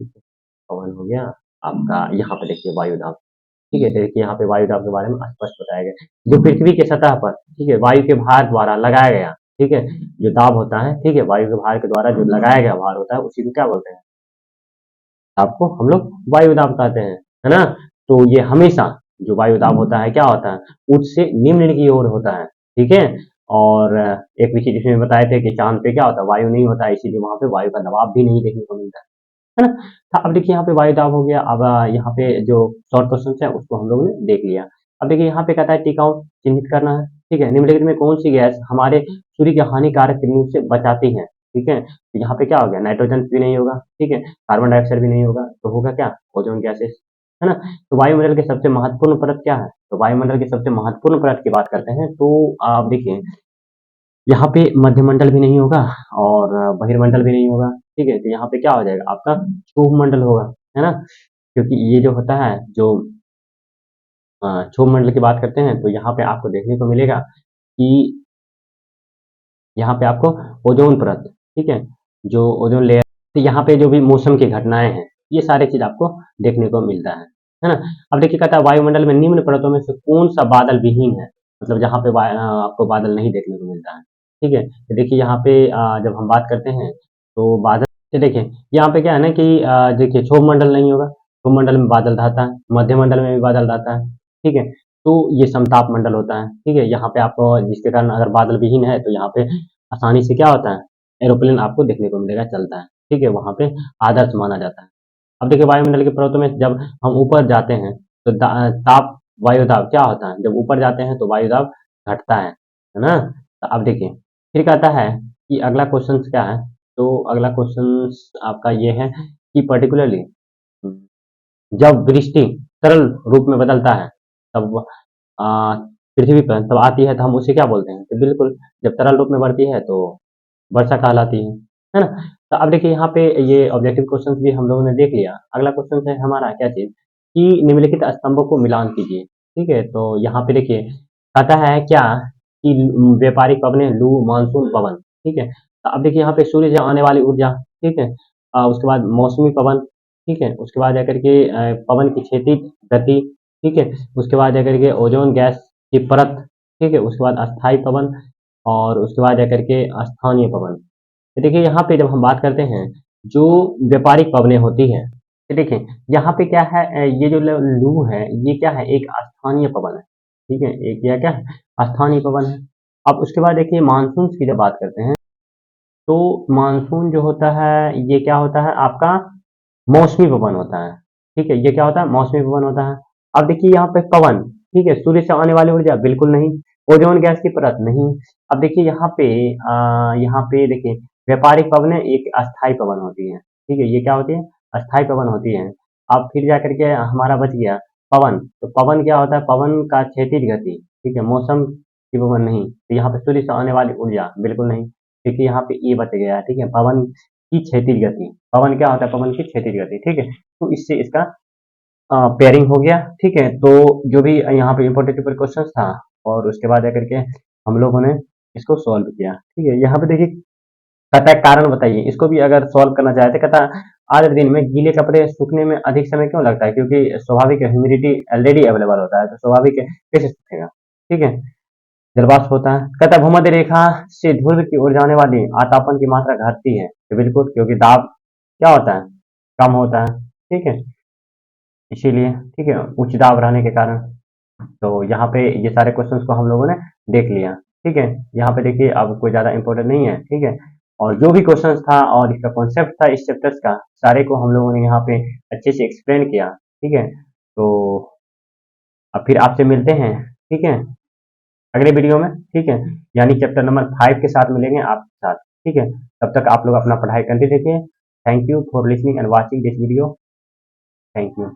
ठीक है। पवन हो गया आपका, यहाँ पे देखिए वायु दाब, ठीक है, देखिए यहाँ पे वायु दाब के बारे में स्पष्ट बताया गया, जो पृथ्वी के सतह पर, ठीक है, वायु के भार द्वारा लगाया गया, ठीक है, जो दाब होता है, ठीक है, वायु के भार के द्वारा जो लगाया गया भार होता है, उसी को क्या बोलते हैं, आपको हम लोग वायु दाब कहते हैं, है ना। तो ये हमेशा जो वायु दाब होता है क्या होता है, उच्च से निम्न की ओर होता है, ठीक है। और एक विषय जिसमें बताए थे कि चांद पे क्या होता है, वायु नहीं होता है, इसीलिए वहां पे वायु का दबाव भी नहीं देखने को मिलता है ना। तो अब देखिए यहाँ पे वायु दाब हो गया। अब यहाँ पे जो शॉर्ट क्वेश्चन है उसको हम लोग ने देख लिया। अब देखिए यहाँ पे कहता है टिकाऊ चिन्हित करना है, ठीक है, निम्नलिखित में कौन सी गैस हमारे सूर्य के हानिकारक किरणों से बचाती है, ठीक है। तो यहाँ पे क्या हो गया, नाइट्रोजन भी नहीं होगा, ठीक है, कार्बन डाइऑक्साइड भी नहीं होगा, तो होगा क्या, ओजोन गैसेस, है ना। तो वायुमंडल के सबसे महत्वपूर्ण परत क्या है, तो वायुमंडल की सबसे महत्वपूर्ण परत की बात करते हैं, तो आप देखिए यहाँ पे मध्यमंडल भी नहीं होगा और बहिर्मंडल भी नहीं होगा, ठीक है। तो यहाँ पे क्या हो जाएगा, आपका क्षोभ मंडल होगा, है ना। क्योंकि ये जो होता है, जो क्षोभ मंडल की बात करते हैं, तो यहाँ पे आपको देखने को मिलेगा कि यहाँ पे आपको ओजोन परत, ठीक है, जो ओजोन लेयर, तो यहाँ पे जो भी मौसम की घटनाएं हैं, ये सारी चीज आपको देखने को मिलता है ना। अब देखिए कहता है वायुमंडल में निम्न परतों में से कौन सा बादल विहीन है, मतलब जहाँ पे आपको बादल नहीं देखने को मिलता है, ठीक है। तो देखिए यहाँ पे जब हम बात करते हैं तो बादल, तो देखिए यहाँ पे क्या है ना कि देखिए क्षोभ मंडल नहीं होगा, भूमंडल में बादल रहता है, मध्यमंडल में भी बादल रहता है, ठीक है। तो ये समताप मंडल होता है, ठीक है। यहाँ पे आपको जिसके कारण अगर बादल विहीन है तो यहाँ पे आसानी से क्या होता है, एरोप्लेन आपको देखने को मिलेगा, चलता है, ठीक है। वहाँ पे आदर्श माना जाता है। अब देखिए वायुमंडल के परतों में जब हम ऊपर जाते हैं तो ताप वायुदाब क्या होता है, जब ऊपर जाते हैं तो वायुदाब घटता है ना। तो अब देखिए फिर कहता है कि अगला क्वेश्चन क्या है, तो अगला क्वेश्चन आपका ये है कि पर्टिकुलरली जब वृष्टि तरल रूप में बदलता है तब पृथ्वी पर तब आती है तो हम उसे क्या बोलते हैं, तो बिल्कुल जब तरल रूप में बढ़ती है तो वर्षा कहलाती है ना। तो अब देखिए यहाँ पे ये ऑब्जेक्टिव क्वेश्चन भी हम लोगों ने देख लिया। अगला क्वेश्चन है हमारा क्या चीज कि निम्नलिखित स्तंभों को मिलान कीजिए, ठीक है। तो यहाँ पे देखिए कहता है क्या कि व्यापारिक पवने, लू, मानसून, पवन, ठीक है। तो अब देखिए यहाँ पे सूर्य से आने वाली ऊर्जा, ठीक है। उसके बाद मौसमी पवन, ठीक है। उसके बाद जाकर के पवन की क्षैतिज गति, ठीक है। उसके बाद जाकर के ओजोन गैस की परत, ठीक है। उसके बाद अस्थायी पवन और उसके बाद जाकर के स्थानीय पवन। तो देखिए यहाँ पे जब हम बात करते हैं जो व्यापारिक पवनें होती हैं, तो देखिए यहाँ पे क्या है, ये जो लू है ये क्या है, एक स्थानीय पवन है, ठीक है। एक यह क्या है, स्थानीय पवन है। अब उसके बाद देखिए मानसून की जब बात करते हैं तो मानसून जो होता है ये क्या होता है आपका मौसमी पवन होता है, ठीक है। ये क्या होता है, मौसमी पवन होता है। अब देखिए यहाँ पे पवन, ठीक है, सूर्य से आने वाली ऊर्जा बिल्कुल नहीं, ओजोन गैस की परत नहीं। अब देखिए यहाँ पे देखिए व्यापारिक पवनें एक अस्थायी पवन होती है, ठीक है। ये क्या होती है, अस्थायी पवन होती है। अब फिर जा करके हमारा बच गया पवन। तो पवन क्या होता है, पवन का क्षैतिज गति, ठीक है, मौसम की पवन नहीं। तो यहाँ पे सूर्य से आने वाली ऊर्जा बिल्कुल नहीं। देखिए यहाँ पे ये बच गया, ठीक है, पवन की क्षैतिज गति। पवन क्या होता है, पवन की क्षैतिज गति, ठीक है। तो इससे इसका पेयरिंग हो गया, ठीक है। तो जो भी यहाँ पे इम्पोर्टेंट क्वेश्चन था और उसके बाद आकर के हम लोगों ने इसको सॉल्व किया, ठीक है। यहाँ पे देखिए कहता है कारण बताइए, इसको भी अगर सॉल्व करना चाहे तो कहता है आज दिन में गीले कपड़े सूखने में अधिक समय क्यों लगता है, क्योंकि स्वाभाविक ह्यूमिडिटी ऑलरेडी अवेलेबल होता है, तो स्वाभाविक है कैसे सूखेगा, ठीक है। जलवाष्प होता है। कहता है भूमध्य रेखा से ध्रुव की ओर जाने वाली आतापन की मात्रा घटती है, तो बिल्कुल, क्योंकि दाब क्या होता है, कम होता है, ठीक है, इसीलिए, ठीक है, उच्च दाब रहने के कारण। तो यहाँ पे ये सारे क्वेश्चंस को हम लोगों ने देख लिया, ठीक है। यहाँ पे देखिए अब कोई ज़्यादा इंपॉर्टेंट नहीं है, ठीक है। और जो भी क्वेश्चंस था और इसका कॉन्सेप्ट था इस चैप्टर्स का, सारे को हम लोगों ने यहाँ पे अच्छे से एक्सप्लेन किया, ठीक है। तो अब फिर आपसे मिलते हैं, ठीक है, अगले वीडियो में, ठीक है, यानी चैप्टर नंबर 5 के साथ मिलेंगे आपके साथ, ठीक है। तब तक आप लोग अपना पढ़ाई करते रहिए। Thank you for listening and watching this video. Thank you.